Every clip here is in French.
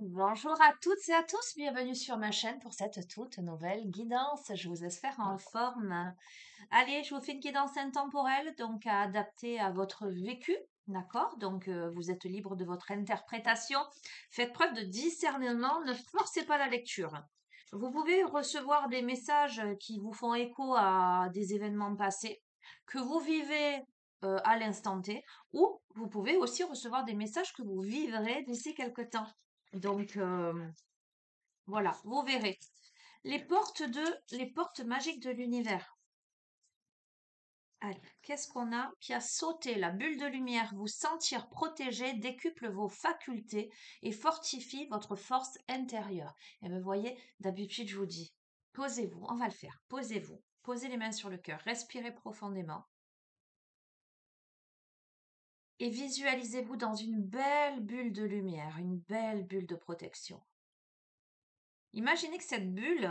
Bonjour à toutes et à tous, bienvenue sur ma chaîne pour cette toute nouvelle guidance. Je vous espère en forme. Allez, je vous fais une guidance intemporelle, donc à adapter à votre vécu, d'accord? Donc vous êtes libre de votre interprétation. Faites preuve de discernement, ne forcez pas la lecture. Vous pouvez recevoir des messages qui vous font écho à des événements passés que vous vivez à l'instant T, ou vous pouvez aussi recevoir des messages que vous vivrez d'ici quelque temps. Donc, voilà, vous verrez. Les portes magiques de l'univers. Allez, qu'est-ce qu'on a qui a sauté? La bulle de lumière, vous sentir protégé, décuple vos facultés et fortifie votre force intérieure. Et vous voyez, d'habitude, je vous dis, posez-vous, on va le faire. Posez-vous, posez les mains sur le cœur, respirez profondément et visualisez-vous dans une belle bulle de lumière, une belle bulle de protection. Imaginez que cette bulle,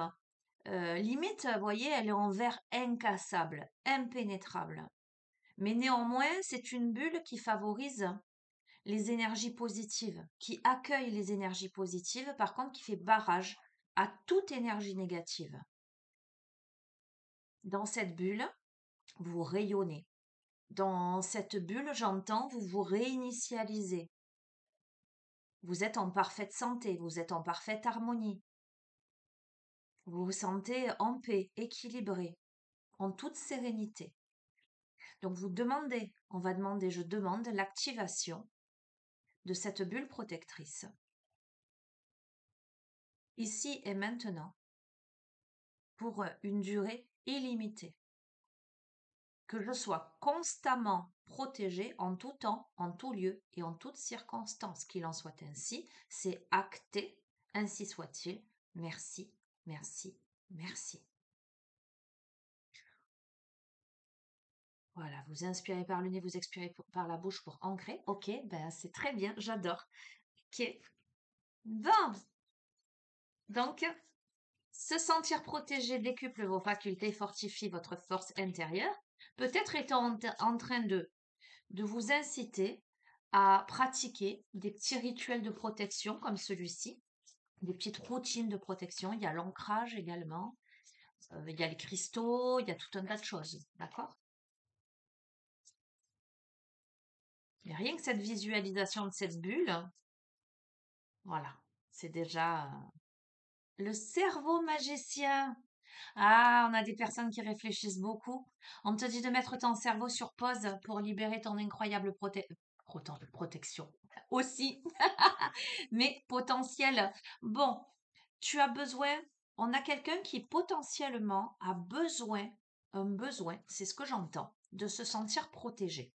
limite, vous voyez, elle est en verre incassable, impénétrable. Mais néanmoins, c'est une bulle qui favorise les énergies positives, qui accueille les énergies positives, par contre, qui fait barrage à toute énergie négative. Dans cette bulle, vous rayonnez. Dans cette bulle, j'entends, vous vous réinitialisez. Vous êtes en parfaite santé, vous êtes en parfaite harmonie. Vous vous sentez en paix, équilibré, en toute sérénité. Donc vous demandez, on va demander, je demande l'activation de cette bulle protectrice, ici et maintenant, pour une durée illimitée. Que je sois constamment protégée en tout temps, en tout lieu et en toutes circonstances. Qu'il en soit ainsi, c'est acté, ainsi soit-il. Merci, merci, merci. Voilà, vous inspirez par le nez, vous expirez par la bouche pour ancrer. Ok, ben c'est très bien, j'adore. Ok, bon. Donc, se sentir protégé décuple vos facultés, fortifie votre force intérieure. Peut-être étant en train de vous inciter à pratiquer des petits rituels de protection comme celui-ci, des petites routines de protection. Il y a l'ancrage également, il y a les cristaux, il y a tout un tas de choses. D'accord? Et rien que cette visualisation de cette bulle, voilà, c'est déjà le cerveau magicien. Ah, on a des personnes qui réfléchissent beaucoup. On te dit de mettre ton cerveau sur pause pour libérer ton incroyable protection. Aussi, mais potentiel. Bon, tu as besoin, on a quelqu'un qui potentiellement a besoin, un besoin, c'est ce que j'entends, de se sentir protégé.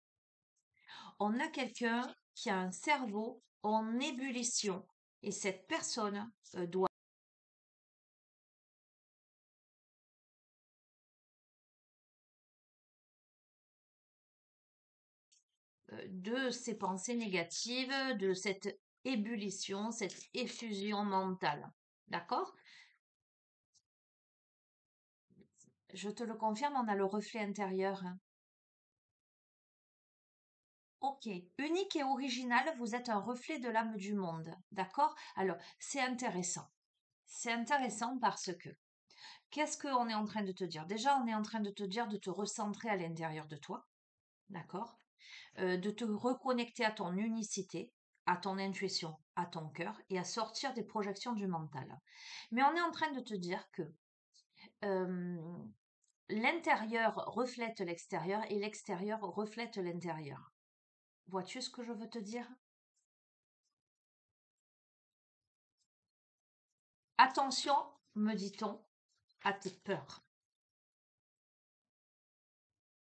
On a quelqu'un qui a un cerveau en ébullition et cette personne doit de ces pensées négatives, de cette ébullition, cette effusion mentale. D'accord? Je te le confirme, on a le reflet intérieur. Hein. Ok, unique et original, vous êtes un reflet de l'âme du monde. D'accord? Alors, c'est intéressant. C'est intéressant parce que, qu'est-ce qu'on est en train de te dire? Déjà, on est en train de te dire de te recentrer à l'intérieur de toi. D'accord? De te reconnecter à ton unicité, à ton intuition, à ton cœur et à sortir des projections du mental. Mais on est en train de te dire que euh, l'intérieur reflète l'extérieur et l'extérieur reflète l'intérieur. Vois-tu ce que je veux te dire? Attention, me dit-on, à tes peurs.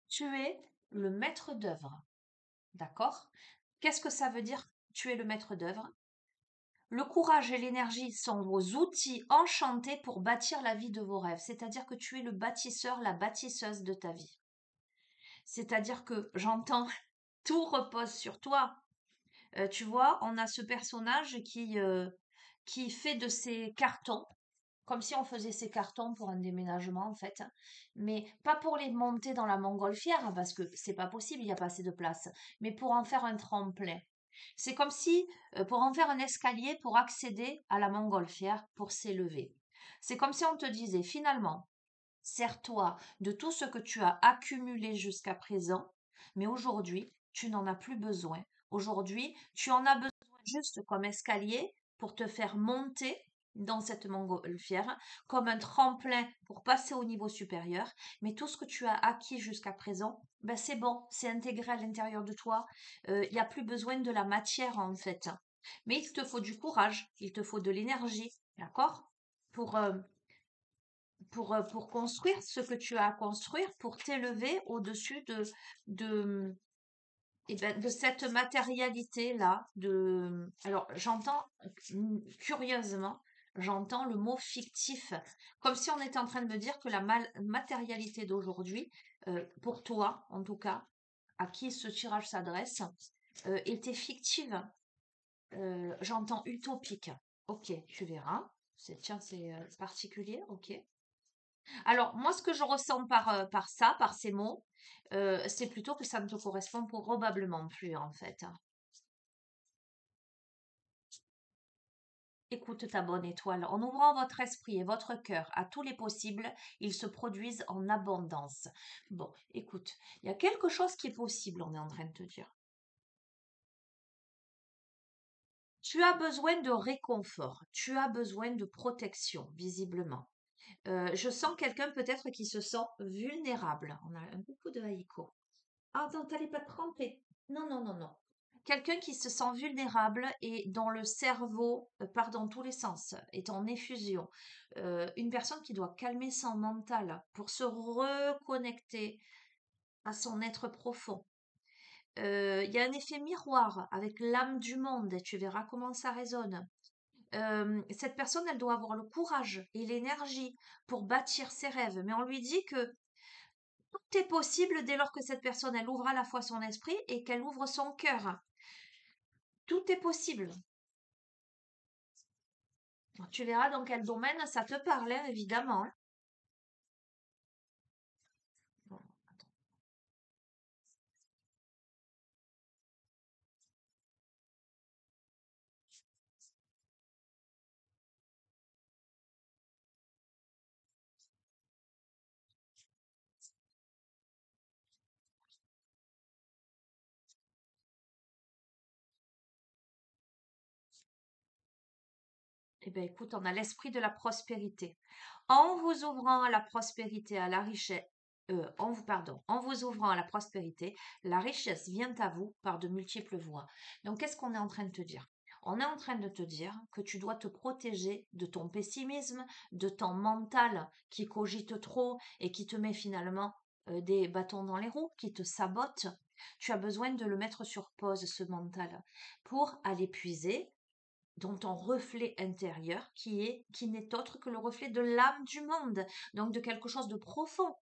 Tu es le maître d'œuvre, d'accord? Qu'est-ce que ça veut dire? Tu es le maître d'œuvre. Le courage et l'énergie sont vos outils enchantés pour bâtir la vie de vos rêves. C'est-à-dire que tu es le bâtisseur, la bâtisseuse de ta vie. C'est-à-dire que j'entends, tout repose sur toi. Tu vois, on a ce personnage qui fait de ses cartons, comme si on faisait ses cartons pour un déménagement en fait, mais pas pour les monter dans la montgolfière, parce que c'est pas possible, il n'y a pas assez de place, mais pour en faire un tremplin. C'est comme si, pour en faire un escalier pour accéder à la montgolfière, pour s'élever. C'est comme si on te disait finalement, sers-toi de tout ce que tu as accumulé jusqu'à présent, mais aujourd'hui, tu n'en as plus besoin. Aujourd'hui, tu en as besoin juste comme escalier pour te faire monter dans cette montgolfière, comme un tremplin pour passer au niveau supérieur. Mais tout ce que tu as acquis jusqu'à présent, ben c'est bon, c'est intégré à l'intérieur de toi. Il n'y a plus besoin de la matière en fait. Mais il te faut du courage, il te faut de l'énergie, d'accord? Pour, pour construire ce que tu as à construire, pour t'élever au-dessus de, eh ben, de cette matérialité-là. Alors, j'entends, curieusement, j'entends le mot fictif, comme si on était en train de me dire que la matérialité d'aujourd'hui, pour toi, en tout cas, à qui ce tirage s'adresse, était fictive. J'entends utopique. Ok, tu verras. Tiens, c'est particulier, ok. Alors, moi, ce que je ressens par ça, par ces mots, c'est plutôt que ça ne te correspond probablement plus, en fait. Écoute ta bonne étoile. En ouvrant votre esprit et votre cœur à tous les possibles, ils se produisent en abondance. Bon, écoute, il y a quelque chose qui est possible, on est en train de te dire. Tu as besoin de réconfort, tu as besoin de protection, visiblement. Je sens quelqu'un peut-être qui se sent vulnérable. On a un beaucoup de haïko. Ah non, t'allais pas te tromper. Non, non, non, non. Quelqu'un qui se sent vulnérable et dont le cerveau part dans tous les sens, est en effusion. Une personne qui doit calmer son mental pour se reconnecter à son être profond. Il y a un effet miroir avec l'âme du monde et tu verras comment ça résonne. Cette personne, elle doit avoir le courage et l'énergie pour bâtir ses rêves, mais on lui dit que tout est possible dès lors que cette personne, elle ouvre à la fois son esprit et qu'elle ouvre son cœur. Tout est possible. Tu verras dans quel domaine ça te parle, hein, évidemment. Bon. Eh bien, écoute, on a l'esprit de la prospérité. En vous ouvrant à la prospérité, à la richesse, en vous ouvrant à la prospérité, la richesse vient à vous par de multiples voies. Donc, qu'est-ce qu'on est en train de te dire? On est en train de te dire que tu dois te protéger de ton pessimisme, de ton mental qui cogite trop et qui te met finalement des bâtons dans les roues, qui te sabote. Tu as besoin de le mettre sur pause, ce mental, pour aller puiser dans ton reflet intérieur qui n'est autre que le reflet de l'âme du monde, donc de quelque chose de profond.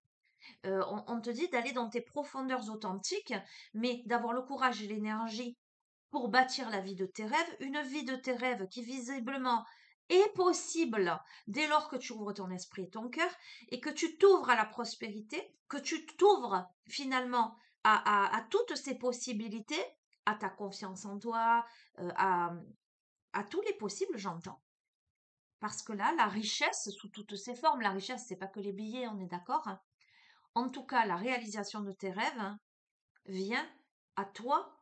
On te dit d'aller dans tes profondeurs authentiques, mais d'avoir le courage et l'énergie pour bâtir la vie de tes rêves, une vie de tes rêves qui visiblement est possible dès lors que tu ouvres ton esprit et ton cœur et que tu t'ouvres à la prospérité, que tu t'ouvres finalement à toutes ces possibilités, à ta confiance en toi, à tous les possibles, j'entends. Parce que là, la richesse, sous toutes ses formes, la richesse, c'est pas que les billets, on est d'accord, hein. En tout cas, la réalisation de tes rêves, hein, vient à toi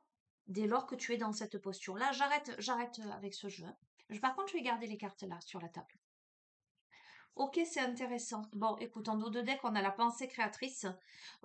dès lors que tu es dans cette posture-là. J'arrête avec ce jeu, hein. Par contre, je vais garder les cartes là, sur la table. Ok, c'est intéressant. Bon, écoute, en dos de deck, on a la pensée créatrice.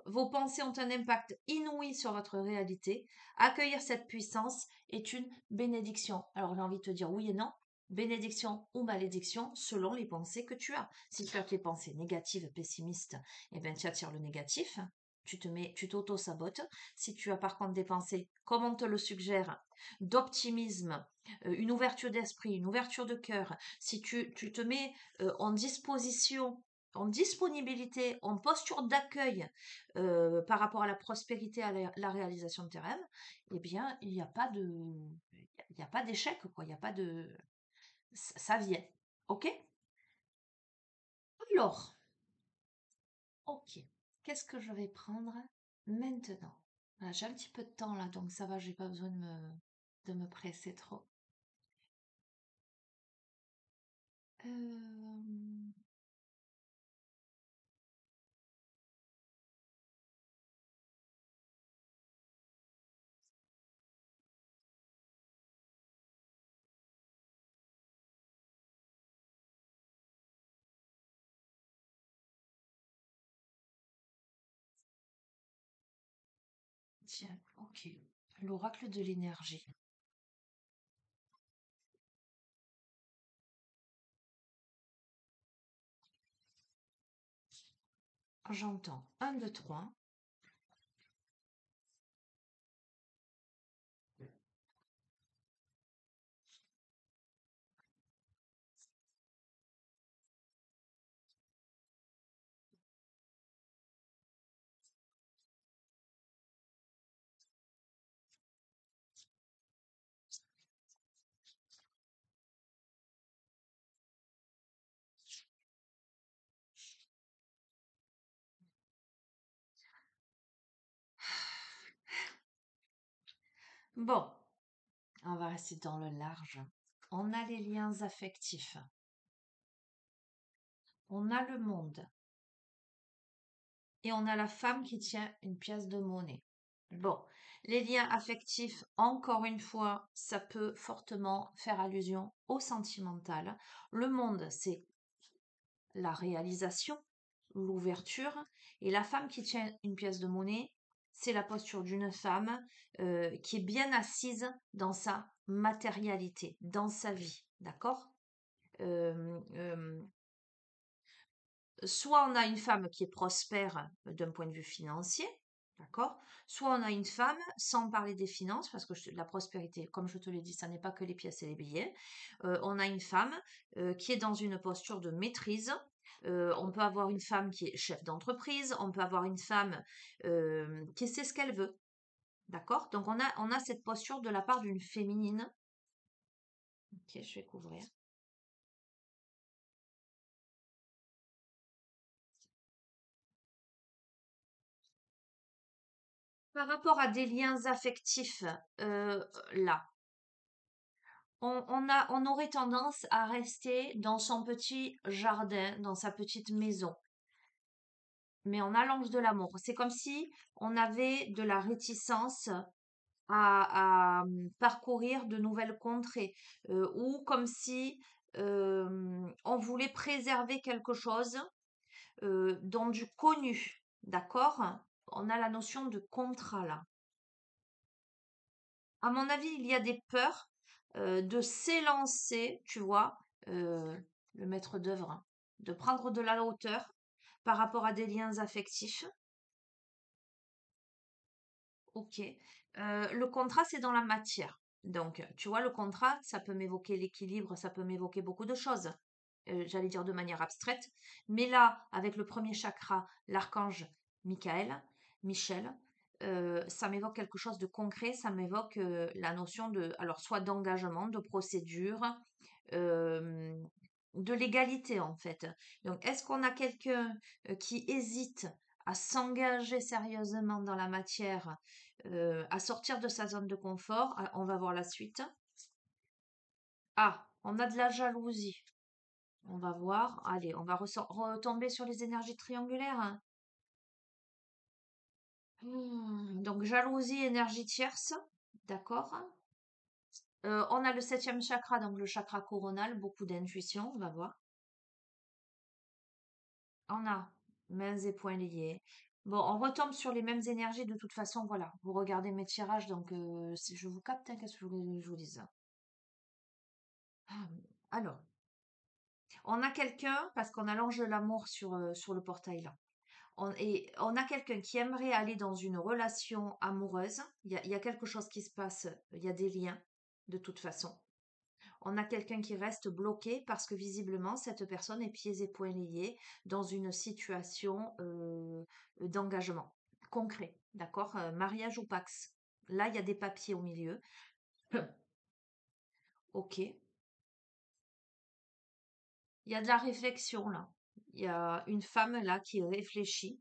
Vos pensées ont un impact inouï sur votre réalité. Accueillir cette puissance est une bénédiction. Alors, j'ai envie de te dire oui et non. Bénédiction ou malédiction selon les pensées que tu as. Si tu as des pensées négatives, pessimistes, eh bien, tu attires le négatif. Tu t'auto-sabotes. Si tu as par contre des pensées, comme on te le suggère, d'optimisme, une ouverture d'esprit, une ouverture de cœur, si tu te mets en disposition, en disponibilité, en posture d'accueil par rapport à la prospérité, à la réalisation de tes rêves, eh bien, il n'y a pas d'échec, quoi. Il n'y a pas de, ça vient. Ok? Alors, ok. Qu'est-ce que je vais prendre maintenant? Voilà, j'ai un petit peu de temps là, donc ça va, j'ai pas besoin de me de me presser trop. Euh, Tiens, ok. L'oracle de l'énergie. J'entends un, 2, 3. Bon, on va rester dans le large. On a les liens affectifs. On a le monde. Et on a la femme qui tient une pièce de monnaie. Bon, les liens affectifs, encore une fois, ça peut fortement faire allusion au sentimental. Le monde, c'est la réalisation, l'ouverture, et la femme qui tient une pièce de monnaie, c'est la posture d'une femme qui est bien assise dans sa matérialité, dans sa vie, d'accord. Euh, euh, Soit on a une femme qui est prospère d'un point de vue financier, d'accord? Soit on a une femme, sans parler des finances, parce que la prospérité, comme je te l'ai dit, ça n'est pas que les pièces et les billets. On a une femme qui est dans une posture de maîtrise. On peut avoir une femme qui est chef d'entreprise, on peut avoir une femme qui sait ce qu'elle veut, d'accord? Donc on a cette posture de la part d'une féminine. Ok, je vais couvrir. Par rapport à des liens affectifs, là, on aurait tendance à rester dans son petit jardin, dans sa petite maison. Mais on a l'ange de l'amour. C'est comme si on avait de la réticence à parcourir de nouvelles contrées, ou comme si on voulait préserver quelque chose dans du connu. D'accord? On a la notion de contrat là. À mon avis, il y a des peurs de s'élancer, tu vois, euh, le maître d'œuvre, hein, de prendre de la hauteur par rapport à des liens affectifs. Ok. Le contrat, c'est dans la matière. Donc, tu vois, le contrat, ça peut m'évoquer l'équilibre, ça peut m'évoquer beaucoup de choses. J'allais dire de manière abstraite. Mais là, avec le premier chakra, l'archange Michel, ça m'évoque quelque chose de concret, ça m'évoque la notion de, alors, soit d'engagement, de procédure, euh, de l'égalité, en fait. Donc, est-ce qu'on a quelqu'un qui hésite à s'engager sérieusement dans la matière, à sortir de sa zone de confort? Ah, on va voir la suite. Ah, on a de la jalousie. On va voir. Allez, on va retomber sur les énergies triangulaires, hein. Donc, jalousie, énergie tierce. D'accord. On a le septième chakra, donc le chakra coronal, beaucoup d'intuition, on va voir. On a mains et poings liés. Bon, on retombe sur les mêmes énergies de toute façon, voilà. Vous regardez mes tirages, donc si je vous capte, hein, qu'est-ce que je vous dise? Ah, alors, on a quelqu'un, parce qu'on a l'ange de l'amour sur le portail là. On a quelqu'un qui aimerait aller dans une relation amoureuse. Il y a quelque chose qui se passe, il y a des liens, de toute façon. On a quelqu'un qui reste bloqué parce que visiblement, cette personne est pieds et poings liés dans une situation d'engagement concret. D'accord? Mariage ou Pax. Là, il y a des papiers au milieu. Ok. Il y a de la réflexion là. Il y a une femme là qui réfléchit.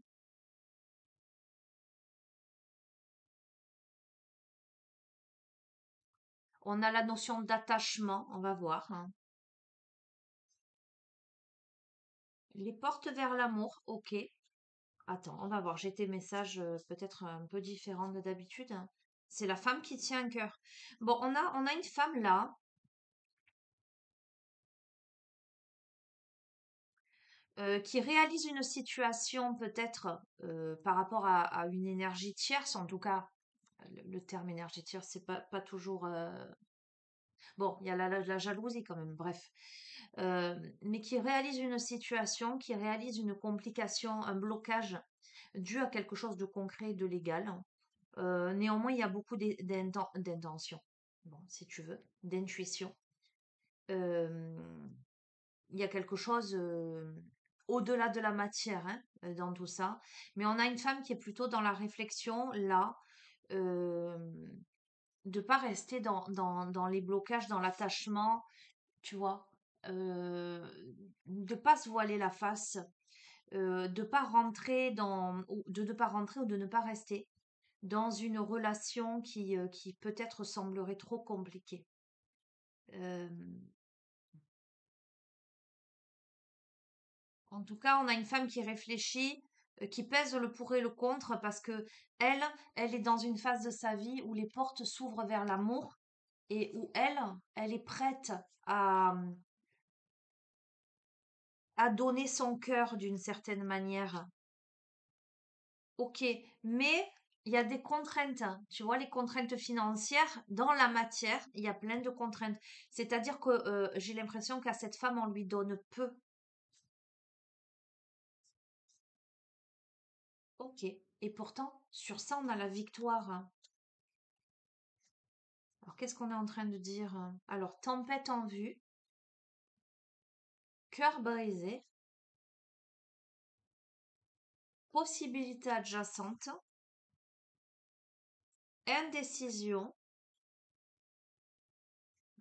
On a la notion d'attachement, on va voir, hein. Les portes vers l'amour, ok. Attends, on va voir. J'ai tes messages peut-être un peu différents de d'habitude, hein. C'est la femme qui tient un cœur. Bon, on a une femme là qui réalise une situation peut-être par rapport à une énergie tierce. En tout cas, le terme énergie tierce, c'est pas toujours. Bon, il y a la jalousie quand même. Bref, mais qui réalise une situation, qui réalise une complication, un blocage dû à quelque chose de concret, de légal. Néanmoins, il y a beaucoup d'intentions, bon, si tu veux, d'intuition. Euh, il y a quelque chose au-delà de la matière, hein, dans tout ça. Mais on a une femme qui est plutôt dans la réflexion, là, euh, de pas rester dans les blocages, dans l'attachement, tu vois, de pas se voiler la face, de pas rentrer de ne pas rentrer ou de ne pas rester dans une relation qui peut-être semblerait trop compliquée. Euh, En tout cas, on a une femme qui réfléchit, qui pèse le pour et le contre parce que elle, elle est dans une phase de sa vie où les portes s'ouvrent vers l'amour et où elle est prête à donner son cœur d'une certaine manière. Ok, mais il y a des contraintes, hein. Tu vois, les contraintes financières, dans la matière, il y a plein de contraintes. C'est-à-dire que j'ai l'impression qu'à cette femme, on lui donne peu. Ok. Et pourtant, sur ça, on a la victoire, hein. Alors, qu'est-ce qu'on est en train de dire? Alors, tempête en vue, cœur brisé, possibilité adjacente, indécision.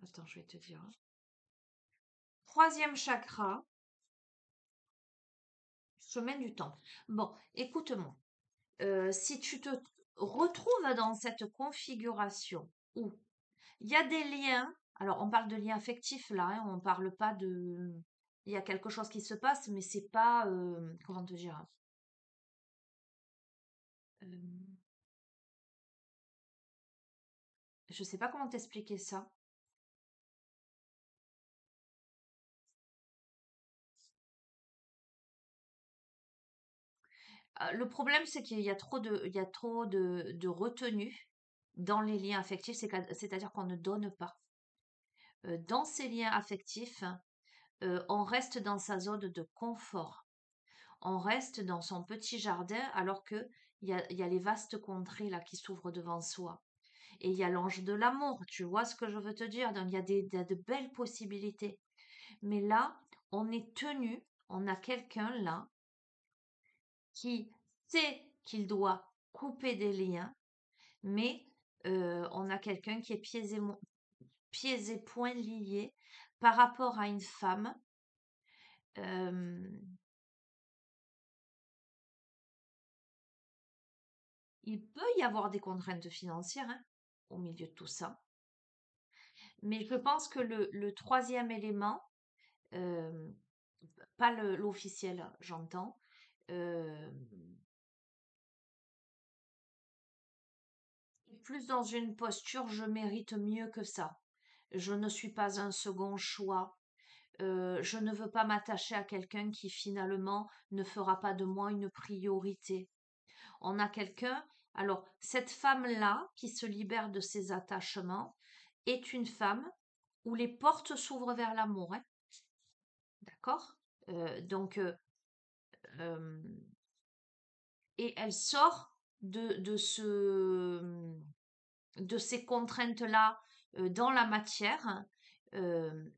Attends, je vais te dire, hein. Troisième chakra, chemin du temps. Bon, écoute-moi. Si tu te retrouves dans cette configuration où il y a des liens, alors on parle de liens affectifs là, hein, on parle pas de. Il y a quelque chose qui se passe, mais c'est pas. Comment te dire? euh, je sais pas comment t'expliquer ça. Le problème, c'est qu'il y a trop de retenue dans les liens affectifs, c'est-à-dire qu'on ne donne pas. Dans ces liens affectifs, on reste dans sa zone de confort. On reste dans son petit jardin alors que il y a les vastes contrées là qui s'ouvrent devant soi. Et il y a l'ange de l'amour, tu vois ce que je veux te dire? Donc il y a de belles possibilités. Mais là, on est tenu, on a quelqu'un là qui sait qu'il doit couper des liens, mais on a quelqu'un qui est pieds et poings liés par rapport à une femme. euh, il peut y avoir des contraintes financières, hein, au milieu de tout ça. Mais je pense que le troisième élément, euh, pas l'officiel, j'entends, euh, plus dans une posture, je mérite mieux que ça. Je ne suis pas un second choix. Je ne veux pas m'attacher à quelqu'un qui finalement ne fera pas de moi une priorité. On a quelqu'un, alors cette femme-là qui se libère de ses attachements est une femme où les portes s'ouvrent vers l'amour, hein, d'accord? Donc, euh, et elle sort de ces contraintes-là dans la matière. euh,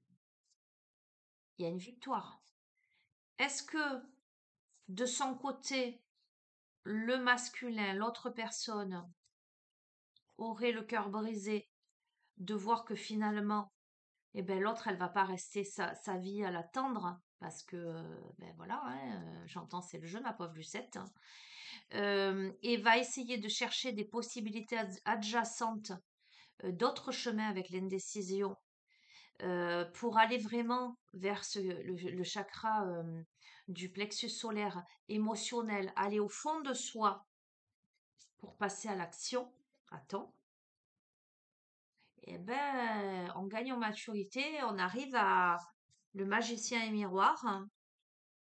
il y a une victoire. Est-ce que de son côté, le masculin, l'autre personne, aurait le cœur brisé de voir que finalement, eh ben, l'autre, elle va pas rester sa vie à l'attendre parce que, ben voilà, hein, j'entends, c'est le jeu, ma pauvre Lucette, hein. Et va essayer de chercher des possibilités adjacentes d'autres chemins avec l'indécision pour aller vraiment vers le chakra du plexus solaire émotionnel, aller au fond de soi pour passer à l'action, attends, et ben, on gagne en maturité, on arrive à le magicien et miroir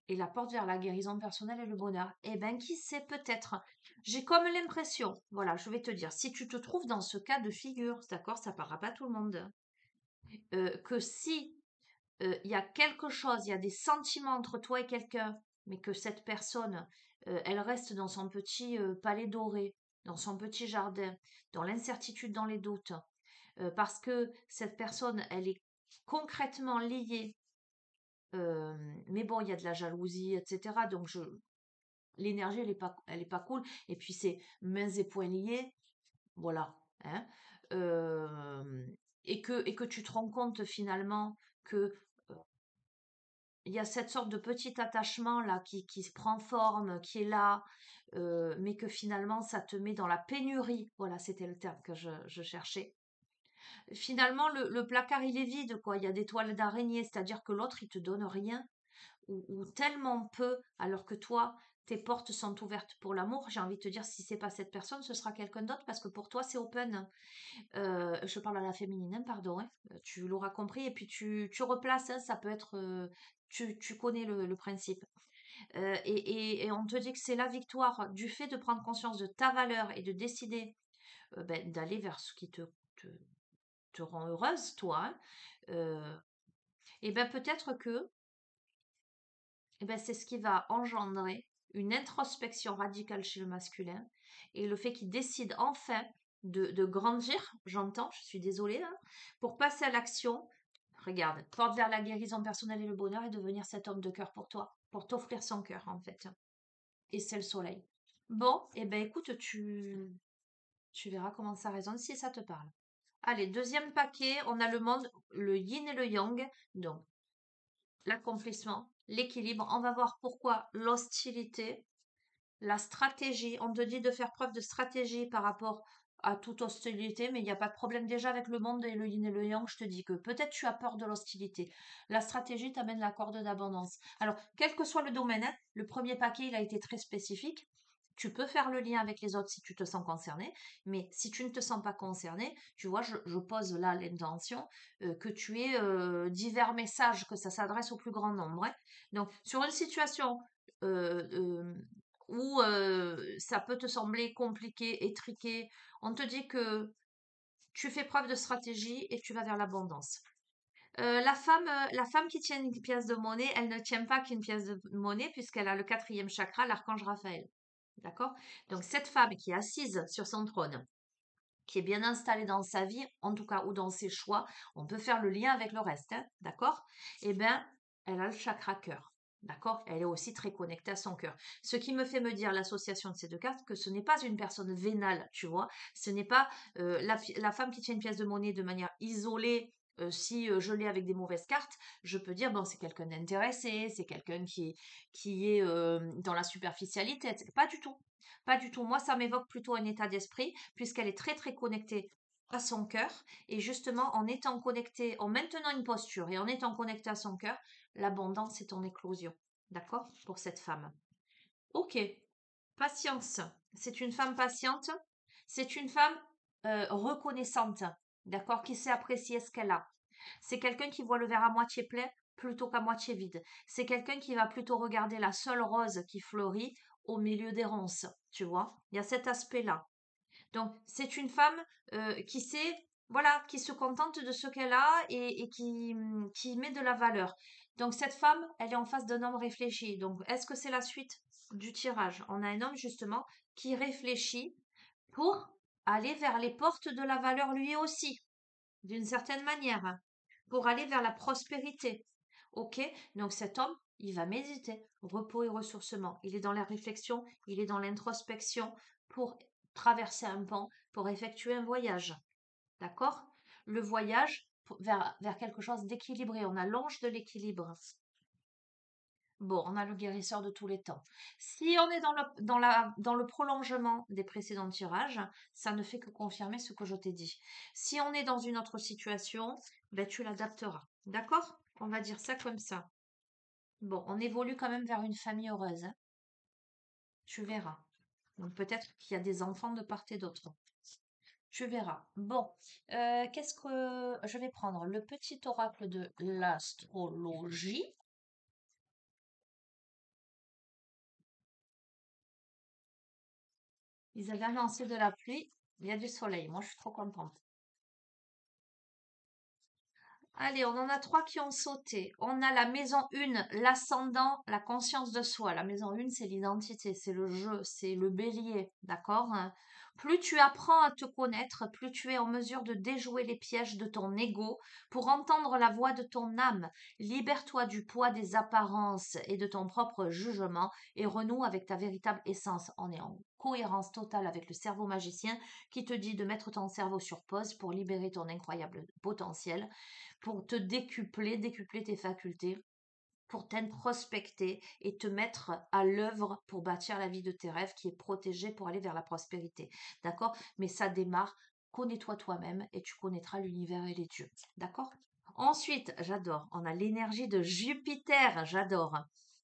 et la porte vers la guérison personnelle et le bonheur. Eh ben, qui sait, peut-être. J'ai comme l'impression, voilà, je vais te dire, si tu te trouves dans ce cas de figure, d'accord, ça parlera pas à tout le monde, que si il y a quelque chose, il y a des sentiments entre toi et quelqu'un, mais que cette personne, elle reste dans son petit palais doré, dans son petit jardin, dans l'incertitude, dans les doutes, parce que cette personne, elle est concrètement liée, mais bon, il y a de la jalousie, etc. Donc, l'énergie, elle est pas cool. Et puis, c'est mains et poings liés, voilà. Hein. Euh, et que tu te rends compte finalement que il y a cette sorte de petit attachement là qui se prend forme, qui est là, mais que finalement ça te met dans la pénurie. Voilà, c'était le terme que je cherchais. Finalement, le placard il est vide, quoi. Il y a des toiles d'araignée, c'est-à-dire que l'autre il te donne rien ou tellement peu, alors que toi, tes portes sont ouvertes pour l'amour. J'ai envie de te dire, si c'est pas cette personne, ce sera quelqu'un d'autre parce que pour toi c'est open. Je parle à la féminine, hein, pardon, hein, tu l'auras compris, et puis tu replaces, hein, ça peut être, tu connais le principe. Et on te dit que c'est la victoire du fait de prendre conscience de ta valeur et de décider ben, d'aller vers ce qui te, te rend heureuse, toi. Hein. Et ben peut-être que eh ben, c'est ce qui va engendrer une introspection radicale chez le masculin et le fait qu'il décide enfin de grandir, j'entends, je suis désolée, là, pour passer à l'action. Regarde, porte vers la guérison personnelle et le bonheur et devenir cet homme de cœur pour toi, pour t'offrir son cœur en fait. Et c'est le soleil. Bon, et ben écoute, tu verras comment ça résonne si ça te parle. Allez, deuxième paquet, on a le monde, le yin et le yang. Donc, l'accomplissement, l'équilibre. On va voir pourquoi l'hostilité, la stratégie. On te dit de faire preuve de stratégie par rapport à toute hostilité, mais il n'y a pas de problème déjà avec le monde et le yin et le yang. Je te dis que peut-être tu as peur de l'hostilité. La stratégie t'amène la corde d'abondance. Alors, quel que soit le domaine, hein, le premier paquet, il a été très spécifique. Tu peux faire le lien avec les autres si tu te sens concerné, mais si tu ne te sens pas concerné, tu vois, je pose là l'intention que tu aies divers messages, que ça s'adresse au plus grand nombre. Hein. Donc, sur une situation euh, euh, où ça peut te sembler compliqué, étriqué, on te dit que tu fais preuve de stratégie et tu vas vers l'abondance. La femme qui tient une pièce de monnaie, elle ne tient pas qu'une pièce de monnaie puisqu'elle a le quatrième chakra, l'archange Raphaël. D'accord? Donc cette femme qui est assise sur son trône, qui est bien installée dans sa vie, en tout cas, ou dans ses choix, on peut faire le lien avec le reste, hein, d'accord? Eh bien, elle a le chakra cœur. D'accord? Elle est aussi très connectée à son cœur. Ce qui me fait me dire l'association de ces deux cartes que ce n'est pas une personne vénale, tu vois. Ce n'est pas la femme qui tient une pièce de monnaie de manière isolée. Si je l'ai avec des mauvaises cartes, je peux dire bon c'est quelqu'un d'intéressé, c'est quelqu'un qui est dans la superficialité, etc. Pas du tout, pas du tout. Moi ça m'évoque plutôt un état d'esprit puisqu'elle est très très connectée à son cœur et justement en étant connectée, en maintenant une posture et en étant connectée à son cœur, l'abondance est en éclosion. D'accord? Pour cette femme. Ok. Patience. C'est une femme patiente. C'est une femme reconnaissante. D'accord? Qui sait apprécier ce qu'elle a. C'est quelqu'un qui voit le verre à moitié plein plutôt qu'à moitié vide. C'est quelqu'un qui va plutôt regarder la seule rose qui fleurit au milieu des ronces. Tu vois? Il y a cet aspect-là. Donc, c'est une femme qui sait, voilà, qui se contente de ce qu'elle a et qui met de la valeur. Donc, cette femme, elle est en face d'un homme réfléchi. Donc, est-ce que c'est la suite du tirage? On a un homme, justement, qui réfléchit pour aller vers les portes de la valeur lui aussi, d'une certaine manière, hein, pour aller vers la prospérité. Ok? Donc, cet homme, il va méditer, repos et ressourcement. Il est dans la réflexion, il est dans l'introspection pour traverser un pont, pour effectuer un voyage. D'accord? Le voyage vers quelque chose d'équilibré. On a l'ange de l'équilibre. Bon, on a le guérisseur de tous les temps. Si on est dans le prolongement des précédents tirages, ça ne fait que confirmer ce que je t'ai dit. Si on est dans une autre situation, ben, tu l'adapteras. D'accord? On va dire ça comme ça. Bon, on évolue quand même vers une famille heureuse, hein. Tu verras. Donc peut-être qu'il y a des enfants de part et d'autre. Tu verras. Bon, qu'est-ce que je vais prendre? Le petit oracle de l'astrologie. Ils avaient annoncé de la pluie. Il y a du soleil. Moi, je suis trop contente. Allez, on en a trois qui ont sauté. On a la maison 1, l'ascendant, la conscience de soi. La maison 1, c'est l'identité, c'est le jeu, c'est le bélier, d'accord? Plus tu apprends à te connaître, plus tu es en mesure de déjouer les pièges de ton ego pour entendre la voix de ton âme. Libère-toi du poids des apparences et de ton propre jugement et renoue avec ta véritable essence. On est en cohérence totale avec le cerveau magicien qui te dit de mettre ton cerveau sur pause pour libérer ton incroyable potentiel, pour te décupler tes facultés, pour t'introspecter et te mettre à l'œuvre pour bâtir la vie de tes rêves qui est protégée pour aller vers la prospérité. D'accord? Mais ça démarre, connais-toi toi-même et tu connaîtras l'univers et les dieux. D'accord? Ensuite, j'adore, on a l'énergie de Jupiter, j'adore.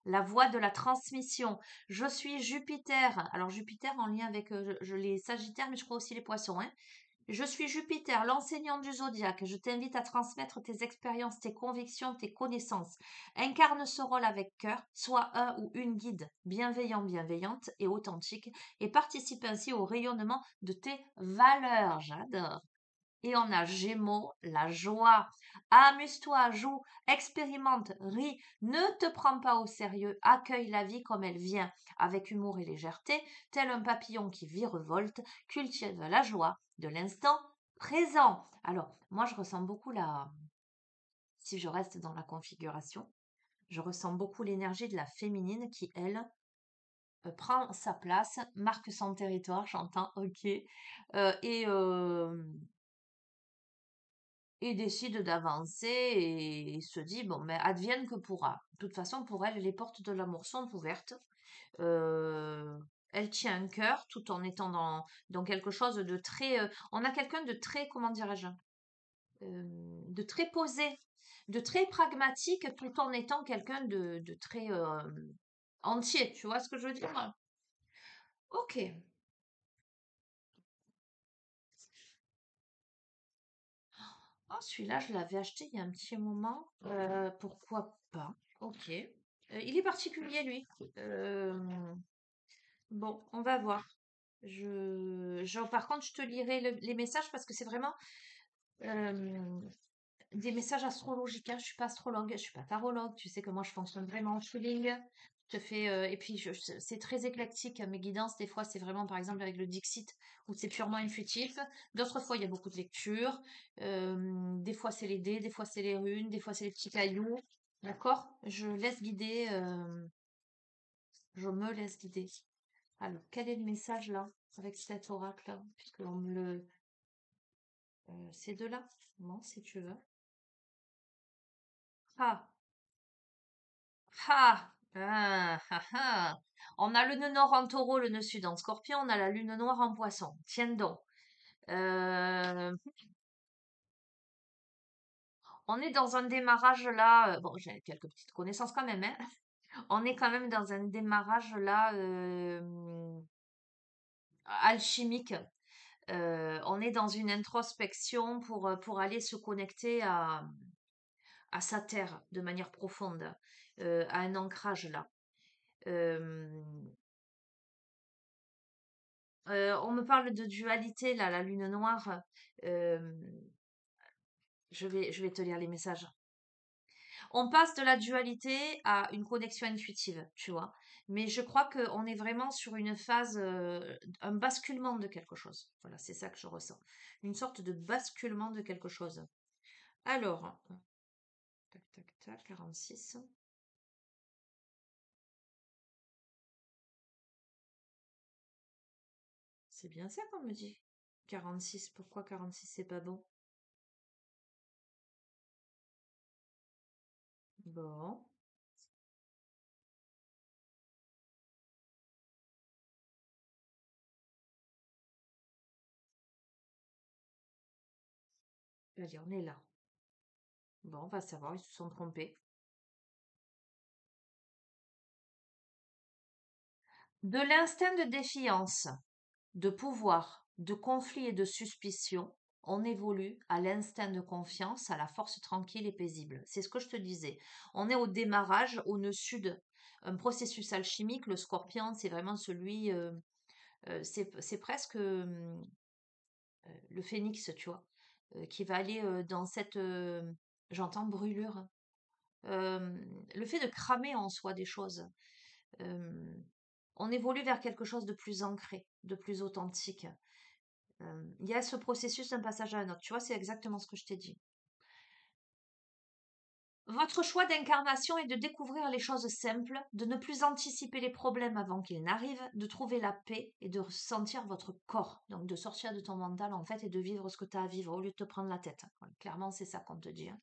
La voie de la transmission. Je suis Jupiter. Alors Jupiter en lien avec les Sagittaires, mais je crois aussi les Poissons, hein. Je suis Jupiter, l'enseignant du zodiaque. Je t'invite à transmettre tes expériences, tes convictions, tes connaissances. Incarne ce rôle avec cœur, sois un ou une guide bienveillant, bienveillante et authentique et participe ainsi au rayonnement de tes valeurs. J'adore. Et on a Gémeaux, la joie. Amuse-toi, joue, expérimente, ris, ne te prends pas au sérieux, accueille la vie comme elle vient, avec humour et légèreté, tel un papillon qui virevolte, cultive la joie de l'instant présent. Alors, moi, je ressens beaucoup si je reste dans la configuration, je ressens beaucoup l'énergie de la féminine qui, elle, prend sa place, marque son territoire, j'entends, ok, et décide d'avancer et se dit, bon, mais advienne que pourra. De toute façon, pour elle, les portes de l'amour sont ouvertes. Euh, Elle tient un cœur tout en étant dans quelque chose de très... on a quelqu'un de très, comment dirais-je, de très posé, de très pragmatique tout en étant quelqu'un de très entier. Tu vois ce que je veux dire? Ok. Oh, celui-là, je l'avais acheté il y a un petit moment. Pourquoi pas? Ok. Il est particulier, lui. Euh, bon, on va voir. Par contre, je te lirai les messages parce que c'est vraiment euh, des messages astrologiques, hein. Je suis pas astrologue, je suis pas tarologue. Tu sais que moi, je fonctionne vraiment en feeling. Je te fais, et puis, c'est très éclectique, mes guidances. Des fois, c'est vraiment, par exemple, avec le Dixit, où c'est purement intuitif. D'autres fois, il y a beaucoup de lectures. Des fois, c'est les dés, des fois, c'est les runes, des fois, c'est les petits cailloux. D'accord? Je laisse guider, je me laisse guider. Alors, quel est le message là, avec cet oracle-là? Puisqu'on me le. Ces deux-là? Non, si tu veux. Ah! Ah! Ah! Ah! Ah. On a le nœud nord en taureau, le nœud sud en scorpion, on a la lune noire en poisson. Tiens donc. Euh, on est dans un démarrage là. Bon, j'ai quelques petites connaissances quand même, hein. On est quand même dans un démarrage là alchimique. On est dans une introspection pour aller se connecter à sa terre de manière profonde, à un ancrage là. Euh, on me parle de dualité là, la lune noire. Euh, je vais te lire les messages. On passe de la dualité à une connexion intuitive, tu vois. Mais je crois qu'on est vraiment sur une phase, un basculement de quelque chose. Voilà, c'est ça que je ressens. Une sorte de basculement de quelque chose. Alors, tac, tac, tac, 46. C'est bien ça qu'on me dit. 46, pourquoi 46 c'est pas bon? Bon. Allez, on est là. Bon, on va savoir, ils se sont trompés. De l'instinct de défiance, de pouvoir, de conflit et de suspicion, on évolue à l'instinct de confiance, à la force tranquille et paisible. C'est ce que je te disais. On est au démarrage, au-dessus d'un processus alchimique. Le scorpion, c'est vraiment celui, c'est presque le phénix, tu vois, qui va aller dans cette, j'entends brûlure, euh, le fait de cramer en soi des choses. Euh, on évolue vers quelque chose de plus ancré, de plus authentique. Il y a ce processus d'un passage à un autre. Tu vois, c'est exactement ce que je t'ai dit. Votre choix d'incarnation est de découvrir les choses simples, de ne plus anticiper les problèmes avant qu'ils n'arrivent, de trouver la paix et de ressentir votre corps. Donc de sortir de ton mental en fait et de vivre ce que tu as à vivre au lieu de te prendre la tête. Ouais, clairement, c'est ça qu'on te dit, hein.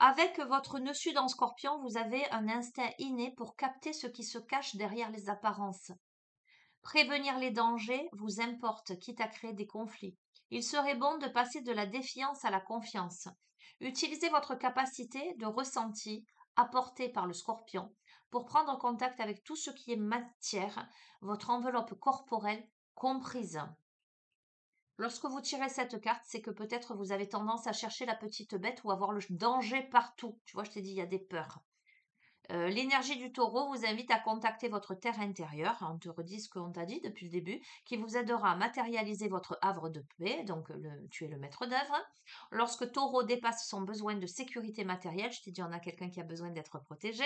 Avec votre nœud sud en scorpion, vous avez un instinct inné pour capter ce qui se cache derrière les apparences. Prévenir les dangers vous importe, quitte à créer des conflits. Il serait bon de passer de la défiance à la confiance. Utilisez votre capacité de ressenti apportée par le scorpion pour prendre contact avec tout ce qui est matière, votre enveloppe corporelle comprise. Lorsque vous tirez cette carte, c'est que peut-être vous avez tendance à chercher la petite bête ou à voir le danger partout. Tu vois, je t'ai dit, il y a des peurs. L'énergie du taureau vous invite à contacter votre terre intérieure, on te redit ce qu'on t'a dit depuis le début, qui vous aidera à matérialiser votre havre de paix, donc tu es le maître d'œuvre. Lorsque taureau dépasse son besoin de sécurité matérielle, je t'ai dit on a quelqu'un qui a besoin d'être protégé,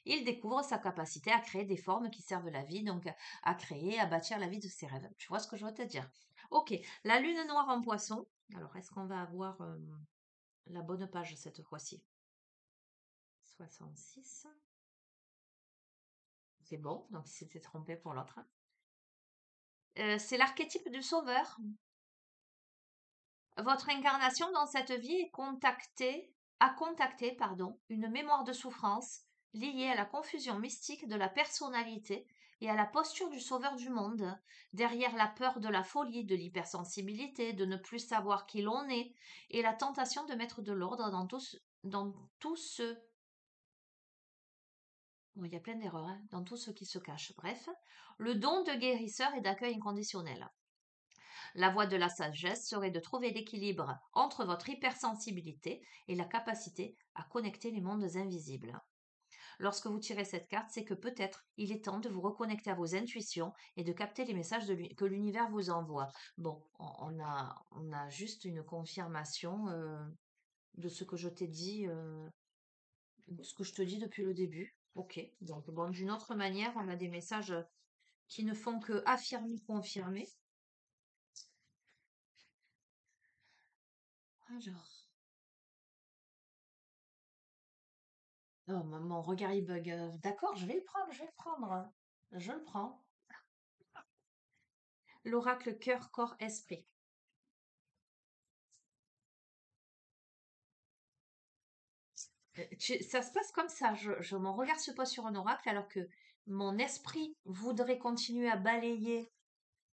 il découvre sa capacité à créer des formes qui servent la vie, donc à créer, à bâtir la vie de ses rêves. Tu vois ce que je veux te dire? Ok, la lune noire en poisson. Alors, est-ce qu'on va avoir la bonne page cette fois-ci? 66. C'est bon, donc il s'était trompé pour l'autre. C'est l'archétype du sauveur. Votre incarnation dans cette vie est a contacté, pardon, une mémoire de souffrance liée à la confusion mystique de la personnalité et à la posture du sauveur du monde, derrière la peur de la folie, de l'hypersensibilité, de ne plus savoir qui l'on est, et la tentation de mettre de l'ordre dans tout ce. Bon, il y a plein d'erreurs, hein, dans tout ce qui se cache. Bref, le don de guérisseur et d'accueil inconditionnel. La voie de la sagesse serait de trouver l'équilibre entre votre hypersensibilité et la capacité à connecter les mondes invisibles. Lorsque vous tirez cette carte, c'est que peut-être il est temps de vous reconnecter à vos intuitions et de capter les messages que l'univers vous envoie. Bon, on a juste une confirmation de ce que je t'ai dit, de ce que je te dis depuis le début. Ok, donc bon, d'une autre manière, on a des messages qui ne font que affirmer, confirmer. Alors, oh, mon regard il bug. D'accord, je vais le prendre, je vais le prendre. Je le prends. L'oracle cœur, corps, esprit. Ça se passe comme ça. Mon regard se pose sur un oracle alors que mon esprit voudrait continuer à balayer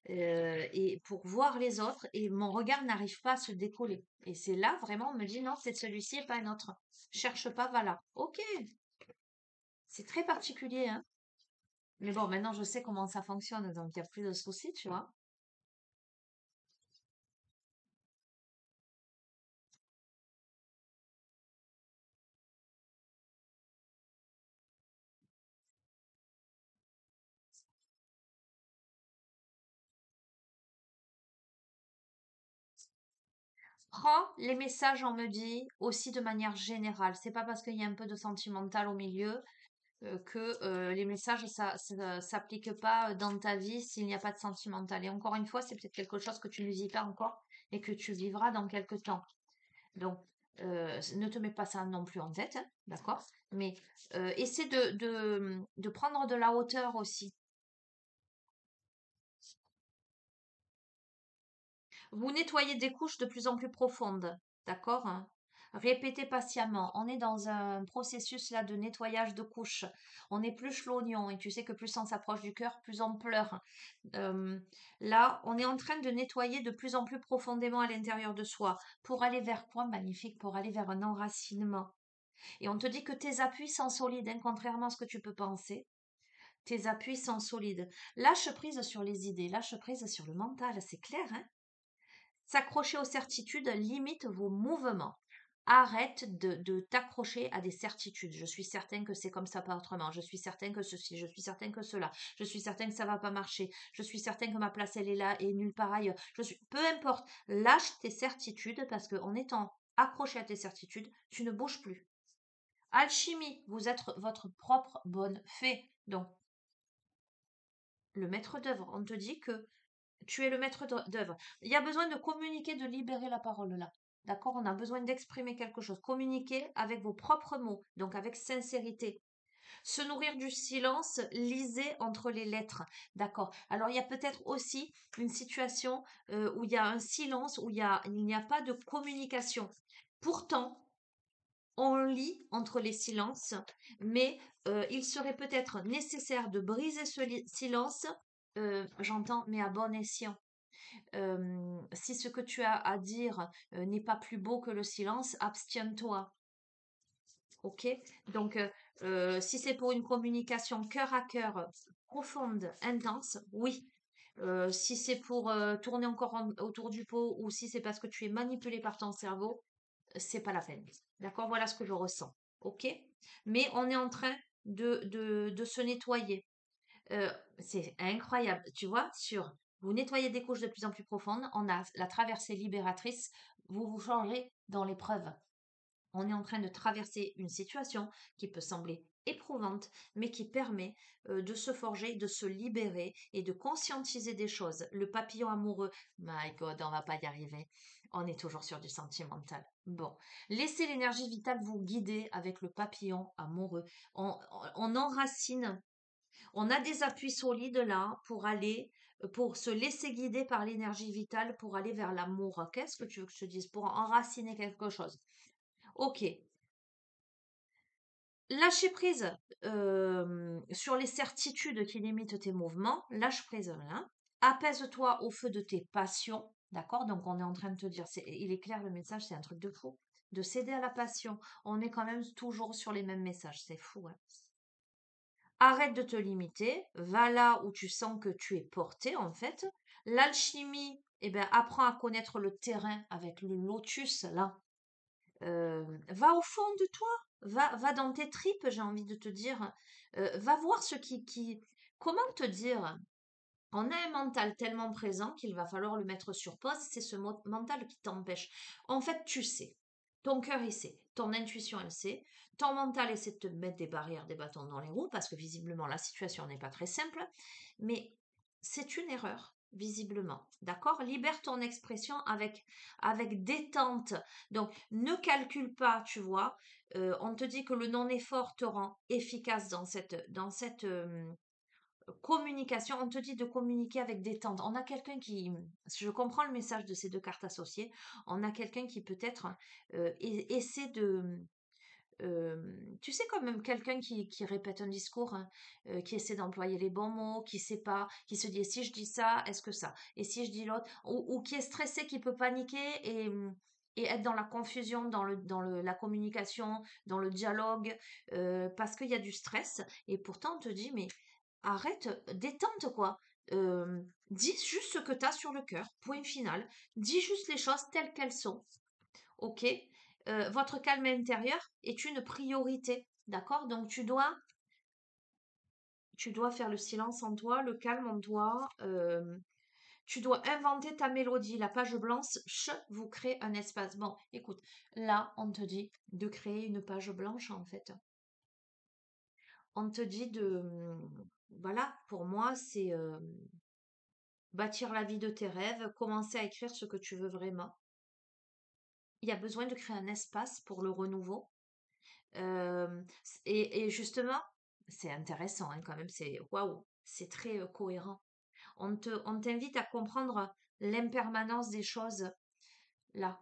et pour voir les autres et mon regard n'arrive pas à se décoller. Et c'est là vraiment on me dit non, c'est celui-ci et pas un autre. Cherche pas, voilà. Ok, c'est très particulier, hein. Mais bon, maintenant je sais comment ça fonctionne, donc il n'y a plus de soucis, tu vois. Prends les messages, on me dit, aussi de manière générale. C'est pas parce qu'il y a un peu de sentimental au milieu que les messages ça s'applique pas dans ta vie s'il n'y a pas de sentimental. Et encore une fois, c'est peut-être quelque chose que tu ne vis pas encore et que tu vivras dans quelque temps. Donc, ne te mets pas ça non plus en tête, hein, d'accord? Mais essaie de prendre de la hauteur aussi. Vous nettoyez des couches de plus en plus profondes, d'accord, hein? Répétez patiemment. On est dans un processus là de nettoyage de couches. On épluche l'oignon et tu sais que plus on s'approche du cœur, plus on pleure. Euh, Là, on est en train de nettoyer de plus en plus profondément à l'intérieur de soi. Pour aller vers quoi? Magnifique, pour aller vers un enracinement. Et on te dit que tes appuis sont solides, hein, contrairement à ce que tu peux penser. Tes appuis sont solides. Lâche prise sur les idées, lâche prise sur le mental, c'est clair, hein? S'accrocher aux certitudes limite vos mouvements. Arrête de t'accrocher à des certitudes. Je suis certain que c'est comme ça, pas autrement. Je suis certain que ceci, je suis certain que cela. Je suis certain que ça va pas marcher. Je suis certain que ma place, elle est là et nulle part ailleurs. Peu importe. Lâche tes certitudes parce qu'en étant accroché à tes certitudes, tu ne bouges plus. Alchimie, vous êtes votre propre bonne fée. Donc, le maître d'œuvre, on te dit que tu es le maître d'œuvre. Il y a besoin de communiquer, de libérer la parole là. D'accord? On a besoin d'exprimer quelque chose. Communiquer avec vos propres mots, donc avec sincérité. Se nourrir du silence, lisez entre les lettres. D'accord? Alors, il y a peut-être aussi une situation où il y a un silence, où il n'y a pas de communication. Pourtant, on lit entre les silences, mais il serait peut-être nécessaire de briser ce silence, j'entends, mais à bon escient. Si ce que tu as à dire n'est pas plus beau que le silence, abstiens-toi. Ok? Donc, si c'est pour une communication cœur à cœur, profonde, intense, oui. Si c'est pour tourner encore autour du pot ou si c'est parce que tu es manipulé par ton cerveau, c'est pas la peine. D'accord? Voilà ce que je ressens. Ok? Mais on est en train de se nettoyer. C'est incroyable. Tu vois, vous nettoyez des couches de plus en plus profondes, on a la traversée libératrice, vous vous changerez dans l'épreuve. On est en train de traverser une situation qui peut sembler éprouvante, mais qui permet de se forger, de se libérer et de conscientiser des choses. Le papillon amoureux, my God, on va pas y arriver. On est toujours sur du sentimental. Bon, laissez l'énergie vitale vous guider avec le papillon amoureux. On enracine, on a des appuis solides là pour se laisser guider par l'énergie vitale pour aller vers l'amour. Qu'est-ce que tu veux que je te dise? Pour enraciner quelque chose. Ok. Lâcher prise sur les certitudes qui limitent tes mouvements. Lâche prise là. Apaise-toi au feu de tes passions. D'accord? Donc on est en train de te dire, il est clair le message, c'est un truc de fou. De céder à la passion. On est quand même toujours sur les mêmes messages. C'est fou, hein? Arrête de te limiter, va là où tu sens que tu es porté en fait. L'alchimie, eh ben, apprends à connaître le terrain avec le lotus là. Va au fond de toi, va dans tes tripes, j'ai envie de te dire. Va voir ce comment te dire? On a un mental tellement présent qu'il va falloir le mettre sur pause. C'est ce mental qui t'empêche. En fait, tu sais. Ton cœur, il sait. Ton intuition, elle sait. Ton mental essaie de te mettre des barrières, des bâtons dans les roues parce que visiblement, la situation n'est pas très simple. Mais c'est une erreur, visiblement. D'accord? Libère ton expression avec détente. Donc, ne calcule pas, tu vois. On te dit que le non-effort te rend efficace dans cette communication, on te dit de communiquer avec détente. On a quelqu'un qui, je comprends le message de ces deux cartes associées, on a quelqu'un qui peut-être essaie tu sais, quand même quelqu'un qui répète un discours, hein, qui essaie d'employer les bons mots, qui sait pas, qui se dit, et si je dis ça, est-ce que ça? Et si je dis l'autre? Ou qui est stressé, qui peut paniquer et être dans la confusion, la communication, dans le dialogue, parce qu'il y a du stress. Et pourtant, on te dit, mais arrête, détente quoi. Dis juste ce que tu as sur le cœur, point final. Dis juste les choses telles qu'elles sont. Ok? Votre calme intérieur est une priorité. D'accord? Donc tu dois faire le silence en toi, le calme en toi. Tu dois inventer ta mélodie. La page blanche, vous crée un espace. Bon, écoute, là, on te dit de créer une page blanche en fait. On te dit voilà, pour moi, c'est bâtir la vie de tes rêves, commencer à écrire ce que tu veux vraiment. Il y a besoin de créer un espace pour le renouveau. Et justement, c'est intéressant hein, quand même, c'est waouh, c'est très cohérent. On t'invite à comprendre l'impermanence des choses là.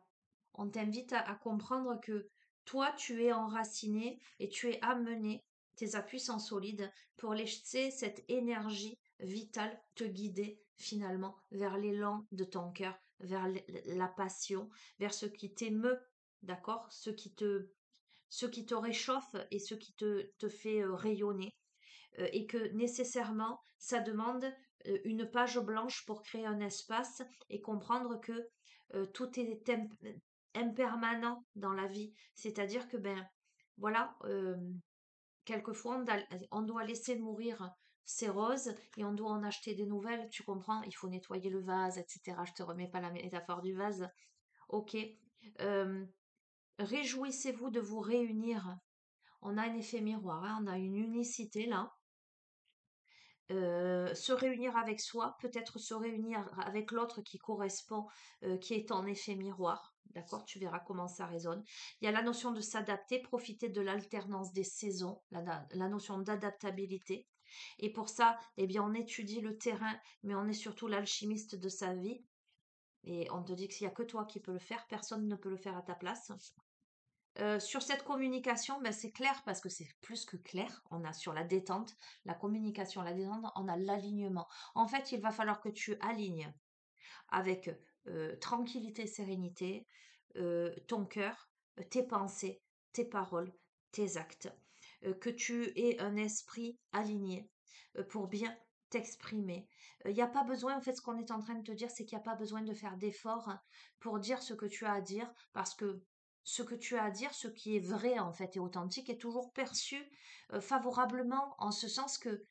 on t'invite à comprendre que toi, tu es enraciné et tu es amené, tes appuis sont solides pour laisser cette énergie vitale te guider finalement vers l'élan de ton cœur, vers la passion, vers ce qui t'émeut, d'accord? Ce qui te réchauffe et ce qui te fait rayonner. Et que nécessairement, ça demande une page blanche pour créer un espace et comprendre que tout est impermanent dans la vie. C'est-à-dire que, ben, voilà, quelquefois, on doit laisser mourir ces roses et on doit en acheter des nouvelles, tu comprends? Il faut nettoyer le vase, etc. Je te remets pas la métaphore du vase. Ok. Euh, Réjouissez-vous de vous réunir. On a un effet miroir, hein, on a une unicité là. Se réunir avec soi, peut-être se réunir avec l'autre qui correspond, qui est en effet miroir. D'accord? Tu verras comment ça résonne. Il y a la notion de s'adapter, profiter de l'alternance des saisons, la notion d'adaptabilité. Et pour ça, eh bien, on étudie le terrain, mais on est surtout l'alchimiste de sa vie. Et on te dit qu'il n'y a que toi qui peux le faire, personne ne peut le faire à ta place. Sur cette communication, ben, c'est clair parce que c'est plus que clair. On a sur la détente, la communication, la détente, on a l'alignement. En fait, il va falloir que tu alignes avec tranquillité, sérénité, ton cœur, tes pensées, tes paroles, tes actes. Que tu aies un esprit aligné pour bien t'exprimer. Il n'y a pas besoin, en fait, ce qu'on est en train de te dire, c'est qu'il n'y a pas besoin de faire d'efforts pour dire ce que tu as à dire, parce que ce que tu as à dire, ce qui est vrai, en fait, et authentique, est toujours perçu favorablement, en ce sens que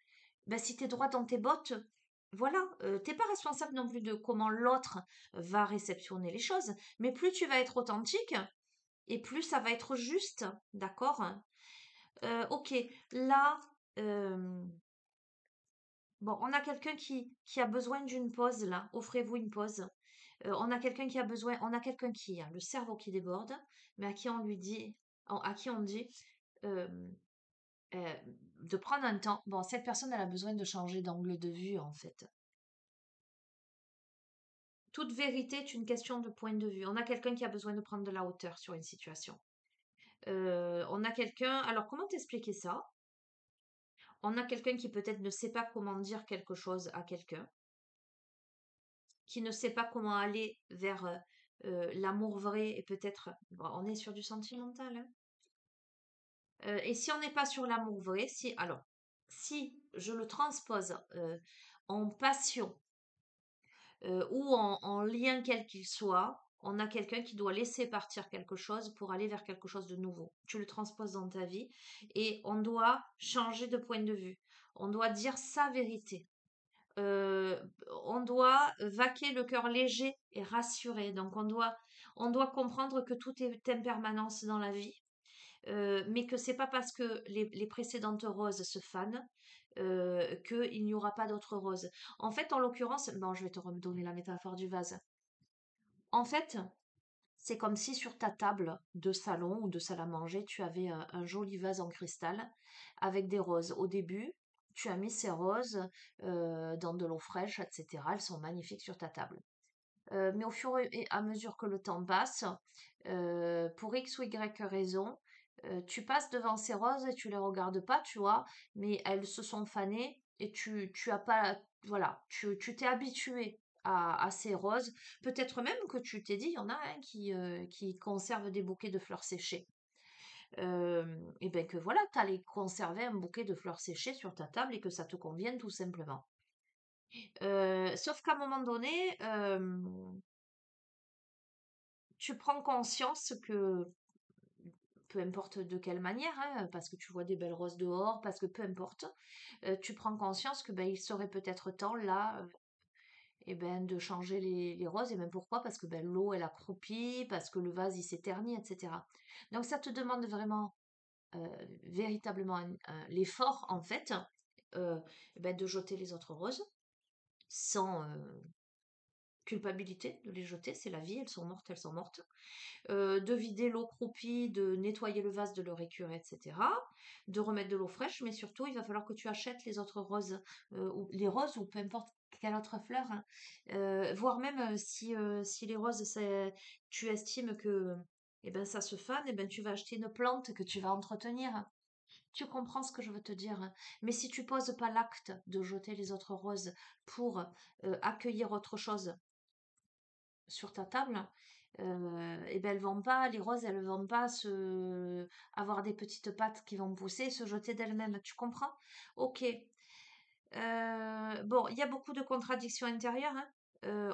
ben, si tu es droit dans tes bottes, voilà, t'es pas responsable non plus de comment l'autre va réceptionner les choses, mais plus tu vas être authentique et plus ça va être juste, d'accord? Ok, là, euh, bon, on a quelqu'un qui a besoin d'une pause là. Offrez-vous une pause. On a quelqu'un qui a besoin, on a quelqu'un qui a le cerveau qui déborde, mais à qui on lui dit, à qui on dit euh, euh, de prendre un temps. Bon, cette personne, elle a besoin de changer d'angle de vue en fait. Toute vérité est une question de point de vue. On a quelqu'un qui a besoin de prendre de la hauteur sur une situation. On a quelqu'un. Alors, comment t'expliquer ça? On a quelqu'un qui peut-être ne sait pas comment dire quelque chose à quelqu'un, qui ne sait pas comment aller vers l'amour vrai et peut-être, bon, on est sur du sentimental, hein. Et si on n'est pas sur l'amour vrai, si je le transpose en passion ou en lien quel qu'il soit, on a quelqu'un qui doit laisser partir quelque chose pour aller vers quelque chose de nouveau. Tu le transposes dans ta vie et on doit changer de point de vue. On doit dire sa vérité. Euh, on doit vaquer le cœur léger et rassuré. Donc on doit comprendre que tout est impermanence dans la vie, mais que c'est pas parce que les précédentes roses se fanent qu'il n'y aura pas d'autres roses. En fait, en l'occurrence, bon, je vais te redonner la métaphore du vase. En fait, c'est comme si sur ta table de salon ou de salle à manger, tu avais un joli vase en cristal avec des roses. Au début, tu as mis ces roses dans de l'eau fraîche, etc. Elles sont magnifiques sur ta table. Mais au fur et à mesure que le temps passe, pour X ou Y raison, tu passes devant ces roses et tu les regardes pas, tu vois, mais elles se sont fanées et tu as pas, voilà, tu t'es habitué à ces roses. Peut-être même que tu t'es dit, il y en a un qui conserve des bouquets de fleurs séchées. Et bien que voilà, tu allais conserver un bouquet de fleurs séchées sur ta table et que ça te convienne tout simplement. Sauf qu'à un moment donné, tu prends conscience que, peu importe de quelle manière, hein, parce que tu vois des belles roses dehors, parce que peu importe, tu prends conscience que ben, il serait peut-être temps là eh ben, de changer les roses, et même pourquoi? Parce que ben, l'eau elle a croupi, parce que le vase il s'est terni, etc. Donc ça te demande vraiment véritablement l'effort en fait euh, ben, de jeter les autres roses sans, culpabilité de les jeter, c'est la vie, elles sont mortes, elles sont mortes. De vider l'eau croupie, de nettoyer le vase, de le récurer, etc. De remettre de l'eau fraîche, mais surtout, il va falloir que tu achètes les autres roses, ou les roses, ou peu importe quelle autre fleur, hein. Voire même si les roses, tu estimes que eh ben, ça se fane, eh ben, tu vas acheter une plante que tu vas entretenir. Tu comprends ce que je veux te dire, hein. Mais si tu poses pas l'acte de jeter les autres roses pour accueillir autre chose sur ta table, et ben elles vont pas, les roses, elles vont pas avoir des petites pattes qui vont pousser et se jeter d'elles-mêmes. Tu comprends? Ok. Bon, il y a beaucoup de contradictions intérieures, hein.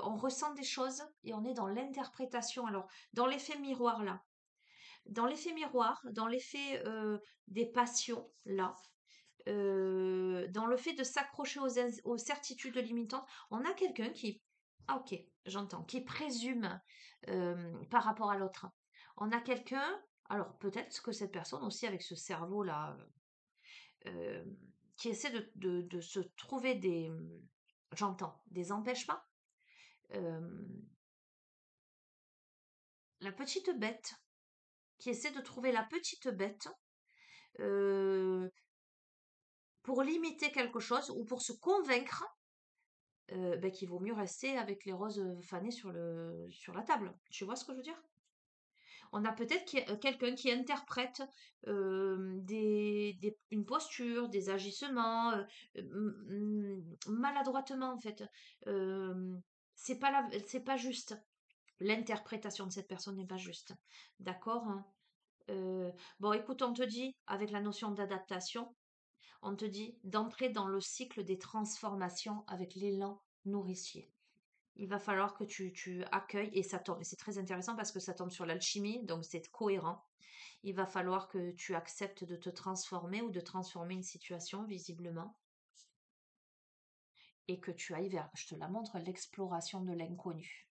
On ressent des choses et on est dans l'interprétation. Alors, dans l'effet miroir là, dans l'effet miroir, dans l'effet des passions là, dans le fait de s'accrocher aux certitudes limitantes, on a quelqu'un qui, ah ok, j'entends, qui présume par rapport à l'autre. On a quelqu'un, alors peut-être que cette personne aussi avec ce cerveau-là, euh, qui essaie de se trouver j'entends, des empêchements. Euh, la petite bête, qui essaie de trouver la petite bête euh, pour limiter quelque chose ou pour se convaincre ben, qu'il vaut mieux rester avec les roses fanées sur la table. Tu vois ce que je veux dire? On a peut-être quelqu'un qui interprète une posture, des agissements, maladroitement en fait. Euh, c'est pas juste. L'interprétation de cette personne n'est pas juste. D'accord, hein. Bon, écoute, on te dit, avec la notion d'adaptation, on te dit d'entrer dans le cycle des transformations avec l'élan nourricier. Il va falloir que tu accueilles, et ça tombe, et c'est très intéressant parce que ça tombe sur l'alchimie, donc c'est cohérent. Il va falloir que tu acceptes de te transformer ou de transformer une situation, visiblement, et que tu ailles vers, je te la montre, l'exploration de l'inconnu.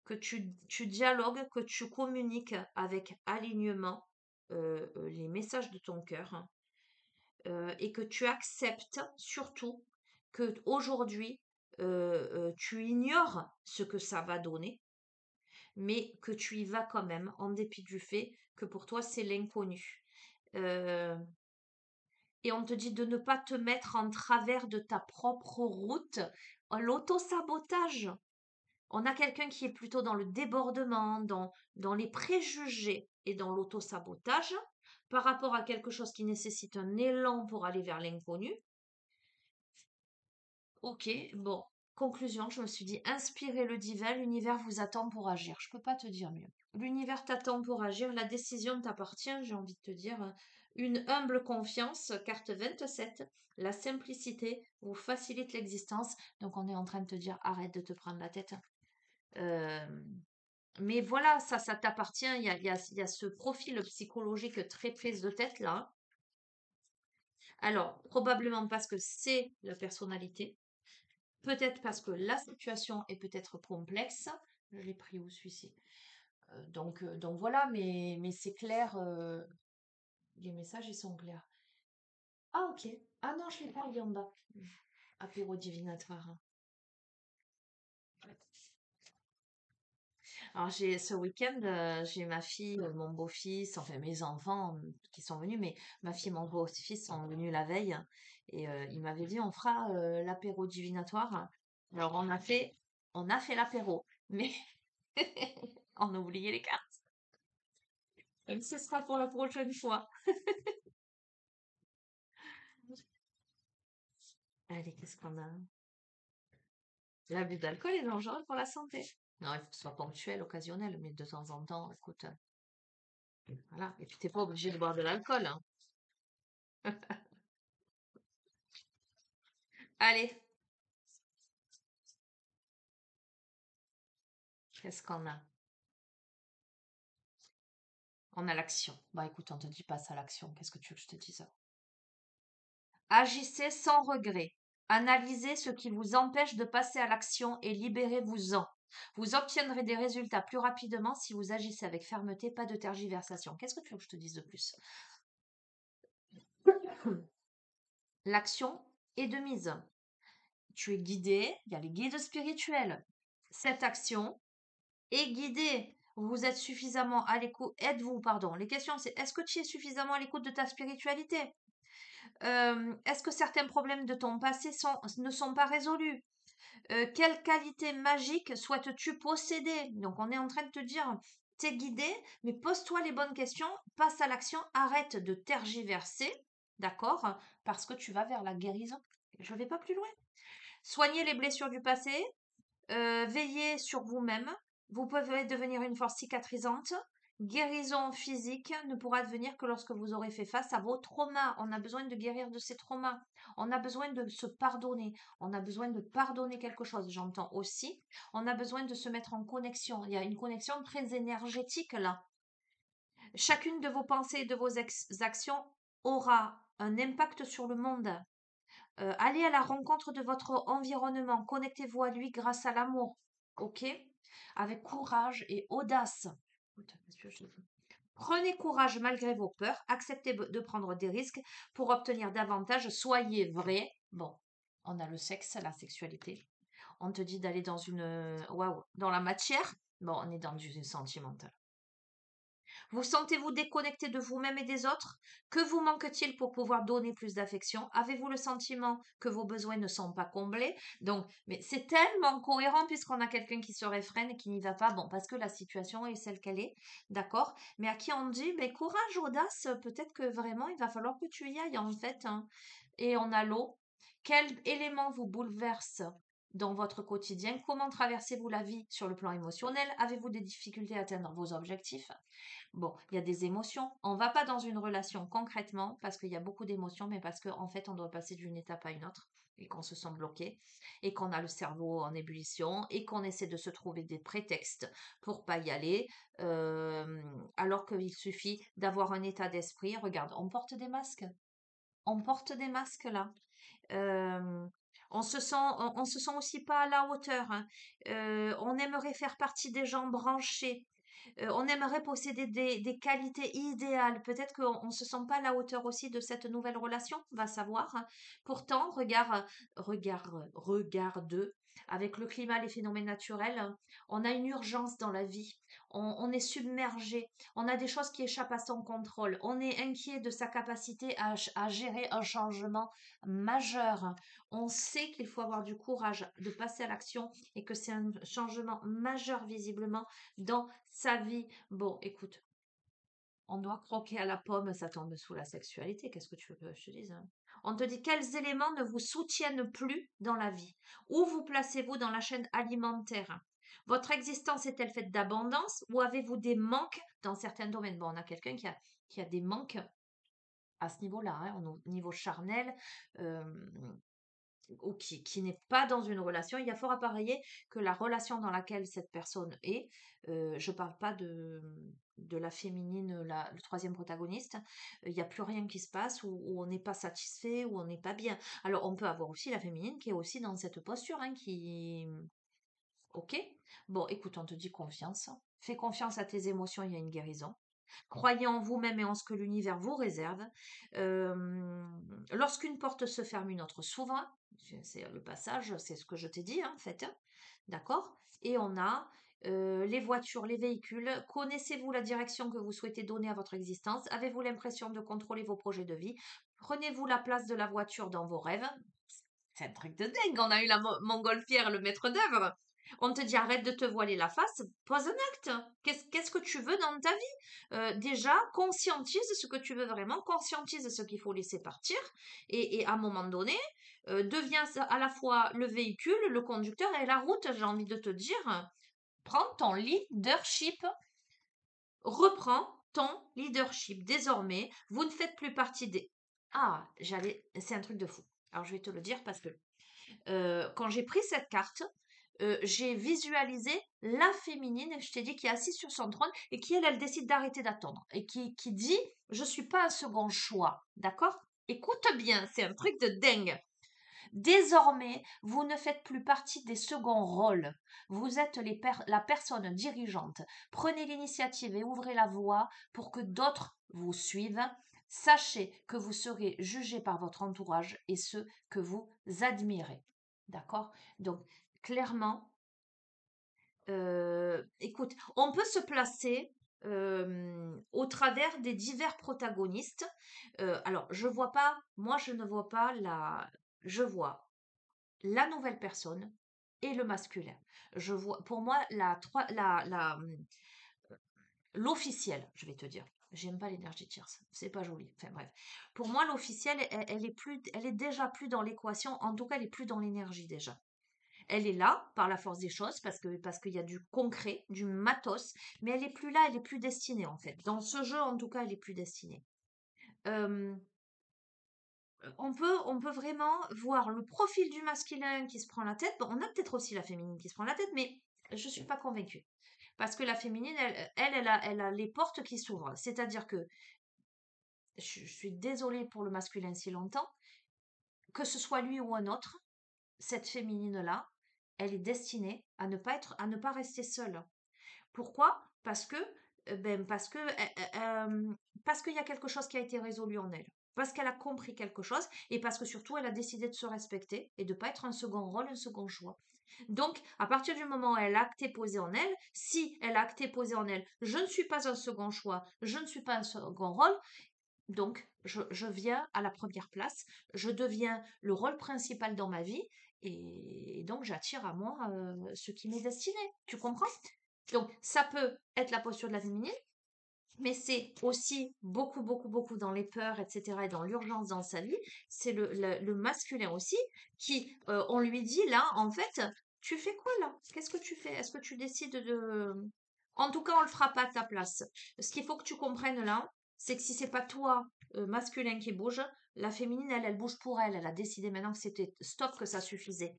Que tu dialogues, que tu communiques avec alignement les messages de ton cœur, et que tu acceptes surtout que aujourd'hui tu ignores ce que ça va donner, mais que tu y vas quand même en dépit du fait que pour toi c'est l'inconnu. Euh, et on te dit de ne pas te mettre en travers de ta propre route. L'auto-sabotage. On a quelqu'un qui est plutôt dans le débordement, dans les préjugés et dans l'auto-sabotage par rapport à quelque chose qui nécessite un élan pour aller vers l'inconnu. Ok, bon, conclusion, je me suis dit, inspirez le divin, l'univers vous attend pour agir. Je peux pas te dire mieux. L'univers t'attend pour agir, la décision t'appartient, j'ai envie de te dire. Une humble confiance, carte 27, la simplicité vous facilite l'existence. Donc on est en train de te dire, arrête de te prendre la tête. Euh, mais voilà, ça t'appartient. Il y a ce profil psychologique très prise de tête là. Alors, probablement parce que c'est la personnalité. Peut-être parce que la situation est peut-être complexe. Je l'ai pris où celui-ci? Donc voilà, mais c'est clair. Les messages, ils sont clairs. Ah, ok. Ah non, je l'ai pas, il est en bas. Apéro divinatoire. Alors, ce week-end, j'ai ma fille, mon beau-fils, enfin mes enfants qui sont venus, mais ma fille et mon beau-fils sont venus la veille. Et ils m'avaient dit, on fera l'apéro divinatoire. Alors, on a fait l'apéro, mais on a oublié les cartes. Et ce sera pour la prochaine fois. Allez, qu'est-ce qu'on a? L'abus d'alcool est dangereux pour la santé. Non, il faut que ce soit ponctuel, occasionnel, mais de temps en temps, écoute, voilà. Et puis, t'es pas obligé de boire de l'alcool, hein. Allez, qu'est-ce qu'on a? On a l'action. Bah écoute, on te dit passe à l'action. Qu'est-ce que tu veux que je te dise? Agissez sans regret. Analysez ce qui vous empêche de passer à l'action et libérez-vous-en. Vous obtiendrez des résultats plus rapidement si vous agissez avec fermeté, pas de tergiversation. Qu'est-ce que tu veux que je te dise de plus? L'action est de mise. tu es guidé, il y a les guides spirituels. Cette action est guidée. Vous êtes suffisamment à l'écoute, êtes-vous, pardon. Les questions, c'est est-ce que tu es suffisamment à l'écoute de ta spiritualité? Est-ce que certains problèmes de ton passé ne sont pas résolus? Quelle qualité magique souhaites-tu posséder? Donc, on est en train de te dire, t'es guidé, mais pose-toi les bonnes questions, passe à l'action, arrête de tergiverser, d'accord? Parce que tu vas vers la guérison. Je ne vais pas plus loin. Soignez les blessures du passé, veillez sur vous-même. Vous pouvez devenir une force cicatrisante. Guérison physique ne pourra advenir que lorsque vous aurez fait face à vos traumas. On a besoin de guérir de ces traumas. On a besoin de se pardonner. On a besoin de pardonner quelque chose. J'entends aussi. On a besoin de se mettre en connexion. Il y a une connexion très énergétique là. Chacune de vos pensées et de vos actions aura un impact sur le monde. Allez à la rencontre de votre environnement. Connectez-vous à lui grâce à l'amour. OK? Avec courage et audace. Prenez courage malgré vos peurs. Acceptez de prendre des risques pour obtenir davantage. Soyez vrai. Bon, on a le sexe, la sexualité. On te dit d'aller dans waouh, dans la matière. Bon, on est dans du sentimental. Vous sentez-vous déconnecté de vous-même et des autres? Que vous manque-t-il pour pouvoir donner plus d'affection? Avez-vous le sentiment que vos besoins ne sont pas comblés? Donc, mais c'est tellement cohérent puisqu'on a quelqu'un qui se réfrène et qui n'y va pas. Bon, parce que la situation est celle qu'elle est, d'accord? Mais à qui on dit, mais courage, audace, peut-être que vraiment il va falloir que tu y ailles en fait, hein. Et on a l'eau. Quel élément vous bouleverse dans votre quotidien? Comment traversez-vous la vie sur le plan émotionnel? Avez-vous des difficultés à atteindre vos objectifs? Bon, il y a des émotions. On va pas dans une relation concrètement parce qu'il y a beaucoup d'émotions, mais parce qu'en fait, on doit passer d'une étape à une autre et qu'on se sent bloqué et qu'on a le cerveau en ébullition et qu'on essaie de se trouver des prétextes pour pas y aller, alors qu'il suffit d'avoir un état d'esprit. Regarde, on porte des masques. On porte des masques là. Euh, on se sent aussi pas à la hauteur, hein. On aimerait faire partie des gens branchés. On aimerait posséder des qualités idéales. Peut-être qu'on ne se sent pas à la hauteur aussi de cette nouvelle relation, va savoir, hein. Pourtant, regarde, avec le climat, les phénomènes naturels, hein, on a une urgence dans la vie. On est submergé. On a des choses qui échappent à son contrôle. On est inquiet de sa capacité à gérer un changement majeur. On sait qu'il faut avoir du courage de passer à l'action et que c'est un changement majeur visiblement dans sa vie. Bon, écoute, on doit croquer à la pomme, ça tombe sous la sexualité. Qu'est-ce que tu veux que je te dise, hein? On te dit quels éléments ne vous soutiennent plus dans la vie? Où vous placez-vous dans la chaîne alimentaire? Votre existence est-elle faite d'abondance ou avez-vous des manques dans certains domaines? Bon, on a quelqu'un qui a des manques à ce niveau-là, hein, au niveau charnel, euh, ou qui n'est pas dans une relation, il y a fort à parier que la relation dans laquelle cette personne est, je ne parle pas de la féminine, le troisième protagoniste, il n'y a plus rien qui se passe, où on n'est pas satisfait, où on n'est pas bien. Alors on peut avoir aussi la féminine qui est aussi dans cette posture, hein, qui... Ok? Bon, écoute, on te dit confiance. Fais confiance à tes émotions, il y a une guérison. Croyez en vous-même et en ce que l'univers vous réserve. Euh, Lorsqu'une porte se ferme, une autre s'ouvre. C'est le passage, c'est ce que je t'ai dit, hein, en fait. D'accord? Et on a les voitures, les véhicules. Connaissez-vous la direction que vous souhaitez donner à votre existence? Avez-vous l'impression de contrôler vos projets de vie? Prenez-vous la place de la voiture dans vos rêves? C'est un truc de dingue. On a eu la montgolfière, le maître d'œuvre. On te dit arrête de te voiler la face, pose un acte. Qu'est-ce que tu veux dans ta vie? Déjà, conscientise ce que tu veux vraiment, conscientise ce qu'il faut laisser partir. Et à un moment donné, deviens à la fois le véhicule, le conducteur et la route. J'ai envie de te dire, prends ton leadership. Reprends ton leadership. Désormais, vous ne faites plus partie des... Ah, c'est un truc de fou. Alors, je vais te le dire parce que quand j'ai pris cette carte, j'ai visualisé la féminine, je t'ai dit, qui est assise sur son trône et qui, elle décide d'arrêter d'attendre. Et qui dit, je suis pas un second choix. D'accord? Écoute bien, c'est un truc de dingue. Désormais, vous ne faites plus partie des seconds rôles. Vous êtes la personne dirigeante. Prenez l'initiative et ouvrez la voie pour que d'autres vous suivent. Sachez que vous serez jugé par votre entourage et ceux que vous admirez. D'accord? Donc, clairement, écoute, on peut se placer au travers des divers protagonistes. Alors, moi, je ne vois pas je vois la nouvelle personne et le masculin. Je vois, pour moi, l'officiel, je vais te dire. J'aime pas l'énergie tierce, c'est pas joli. Enfin bref. Pour moi, l'officiel, elle est déjà plus dans l'équation. En tout cas, elle est plus dans l'énergie déjà. Elle est là par la force des choses parce qu'il y a du concret, du matos, mais elle est plus là, elle est plus destinée en fait. Dans ce jeu, en tout cas, elle est plus destinée. Euh, on peut vraiment voir le profil du masculin qui se prend la tête. Bon, on a peut-être aussi la féminine qui se prend la tête, mais je suis pas convaincue. Parce que la féminine, elle a les portes qui s'ouvrent. C'est-à-dire que, je suis désolée pour le masculin si longtemps, que ce soit lui ou un autre, cette féminine-là, elle est destinée à ne pas rester seule. Pourquoi? Parce qu'il y a quelque chose qui a été résolu en elle. Parce qu'elle a compris quelque chose et parce que surtout elle a décidé de se respecter et de ne pas être un second rôle, un second choix. Donc, à partir du moment où elle a acté posé en elle, si elle a acté posé en elle, je ne suis pas un second choix, je ne suis pas un second rôle, donc je viens à la première place, je deviens le rôle principal dans ma vie et donc j'attire à moi ce qui m'est destiné. Tu comprends? Donc, ça peut être la posture de la féminine, mais c'est aussi beaucoup, beaucoup, beaucoup dans les peurs, etc., et dans l'urgence dans sa vie. C'est le masculin aussi qui, on lui dit là, en fait, tu fais quoi là? Qu'est-ce que tu fais? Est-ce que tu décides de... En tout cas, on le fera pas à ta place. Ce qu'il faut que tu comprennes là, c'est que si c'est pas toi, masculin, qui bouge, la féminine, elle bouge pour elle. Elle a décidé maintenant que c'était stop, que ça suffisait.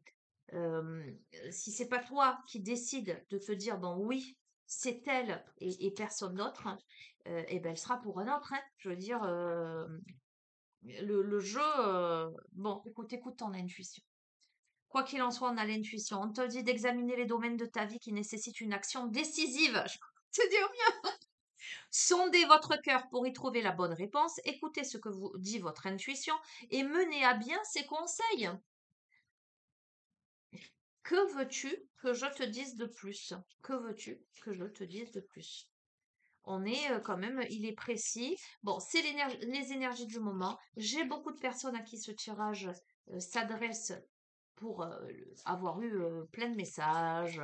Euh, Si c'est pas toi qui décide de te dire bon oui c'est elle et personne d'autre, et ben elle sera pour un autre, hein. Je veux dire le jeu, bon écoute ton intuition. Quoi qu'il en soit, on a l'intuition. On te dit d'examiner les domaines de ta vie qui nécessitent une action décisive. Je peux te dire mieux. Sondez votre cœur pour y trouver la bonne réponse. Écoutez ce que vous dit votre intuition et menez à bien ses conseils. Que veux-tu que je te dise de plus? Que veux-tu que je te dise de plus? On est quand même, il est précis. Bon, c'est les énergies du moment. J'ai beaucoup de personnes à qui ce tirage s'adresse pour avoir eu plein de messages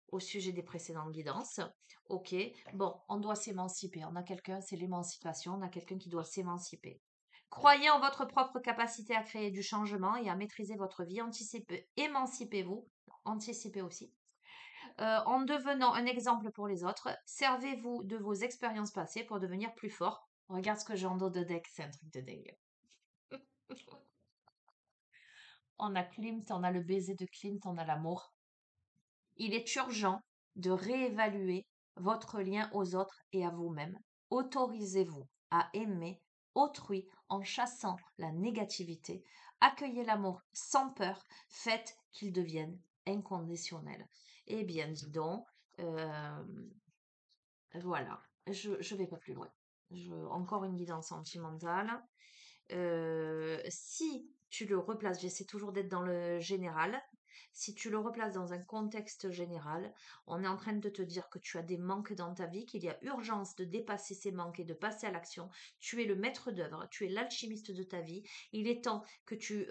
au sujet des précédentes guidances. Ok, bon, on doit s'émanciper. On a quelqu'un, c'est l'émancipation. On a quelqu'un qui doit s'émanciper. Croyez en votre propre capacité à créer du changement et à maîtriser votre vie. Émancipez-vous. Anticipez aussi. En devenant un exemple pour les autres, servez-vous de vos expériences passées pour devenir plus fort. Regarde ce que j'ai en dos de deck, c'est un truc de dingue. On a Klimt, on a le baiser de Klimt, on a l'amour. Il est urgent de réévaluer votre lien aux autres et à vous-même. Autorisez-vous à aimer autrui en chassant la négativité. Accueillez l'amour sans peur. Faites qu'il devienne inconditionnel. Eh bien, dis donc, euh, voilà, je vais pas plus loin. Encore une guidance sentimentale. Si tu le replaces, j'essaie toujours d'être dans le général. Si tu le replaces dans un contexte général, on est en train de te dire que tu as des manques dans ta vie, qu'il y a urgence de dépasser ces manques et de passer à l'action. Tu es le maître d'œuvre, tu es l'alchimiste de ta vie. Il est temps que tu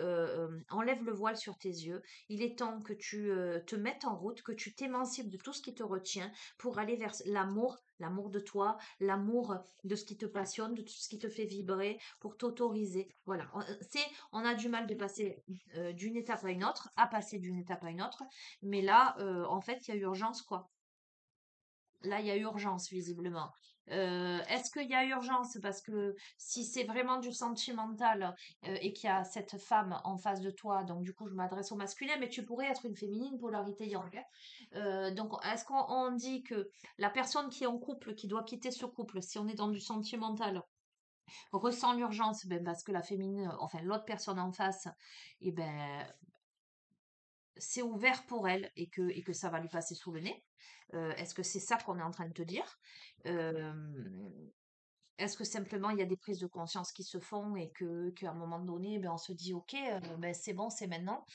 enlèves le voile sur tes yeux. Il est temps que tu te mettes en route, que tu t'émancipes de tout ce qui te retient pour aller vers l'amour de toi, l'amour de ce qui te passionne, de tout ce qui te fait vibrer, pour t'autoriser. Voilà, on a du mal de passer d'une étape à une autre, à passer d'une étape à une autre, mais là, en fait, il y a urgence, quoi. Là, il y a urgence, visiblement. Est-ce qu'il y a urgence? Parce que si c'est vraiment du sentimental et qu'il y a cette femme en face de toi, donc du coup, je m'adresse au masculin, mais tu pourrais être une féminine polarité yang, hein. Donc, est-ce qu'on dit que la personne qui est en couple, qui doit quitter ce couple, si on est dans du sentimental, ressent l'urgence, ben, parce que la féminine, enfin l'autre personne en face, et ben c'est ouvert pour elle et que ça va lui passer sous le nez. Est-ce que c'est ça qu'on est en train de te dire? Euh, Est-ce que simplement il y a des prises de conscience qui se font et qu'à un moment donné, ben, on se dit ok, ben, c'est bon, c'est maintenant.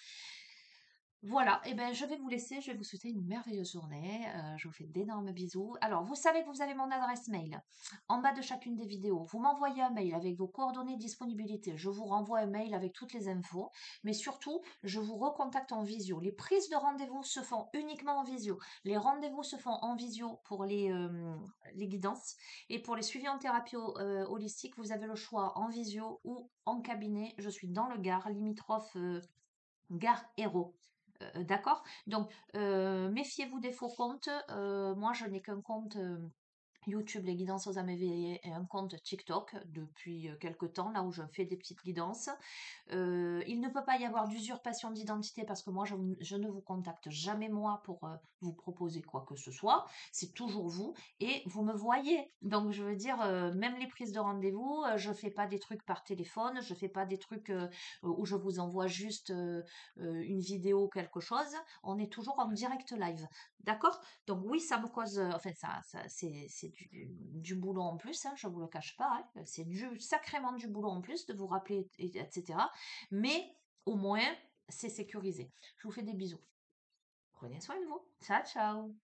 Voilà, et ben je vais vous laisser, je vais vous souhaiter une merveilleuse journée. Je vous fais d'énormes bisous. Alors, vous savez que vous avez mon adresse mail en bas de chacune des vidéos. Vous m'envoyez un mail avec vos coordonnées, disponibilité. Je vous renvoie un mail avec toutes les infos. Mais surtout, je vous recontacte en visio. Les prises de rendez-vous se font uniquement en visio. Les rendez-vous se font en visio pour les guidances. Et pour les suivis en thérapie holistique, vous avez le choix en visio ou en cabinet. Je suis dans le Gard, limitrophe Gare Hérault. D'accord? Donc, méfiez-vous des faux comptes. Moi, je n'ai qu'un compte YouTube, les guidances aux âmes éveillées, et un compte TikTok depuis quelque temps, là où je fais des petites guidances. Il ne peut pas y avoir d'usurpation d'identité parce que moi, je ne vous contacte jamais moi pour vous proposer quoi que ce soit. C'est toujours vous et vous me voyez. Donc, je veux dire, même les prises de rendez-vous, je fais pas des trucs par téléphone, je fais pas des trucs où je vous envoie juste une vidéo, quelque chose. On est toujours en direct live. D'accord? Donc oui, ça me cause, enfin c'est du boulot en plus, hein, je vous le cache pas, hein. C'est sacrément du boulot en plus de vous rappeler, etc. Mais au moins, c'est sécurisé. Je vous fais des bisous. Prenez soin de vous. Ciao, ciao.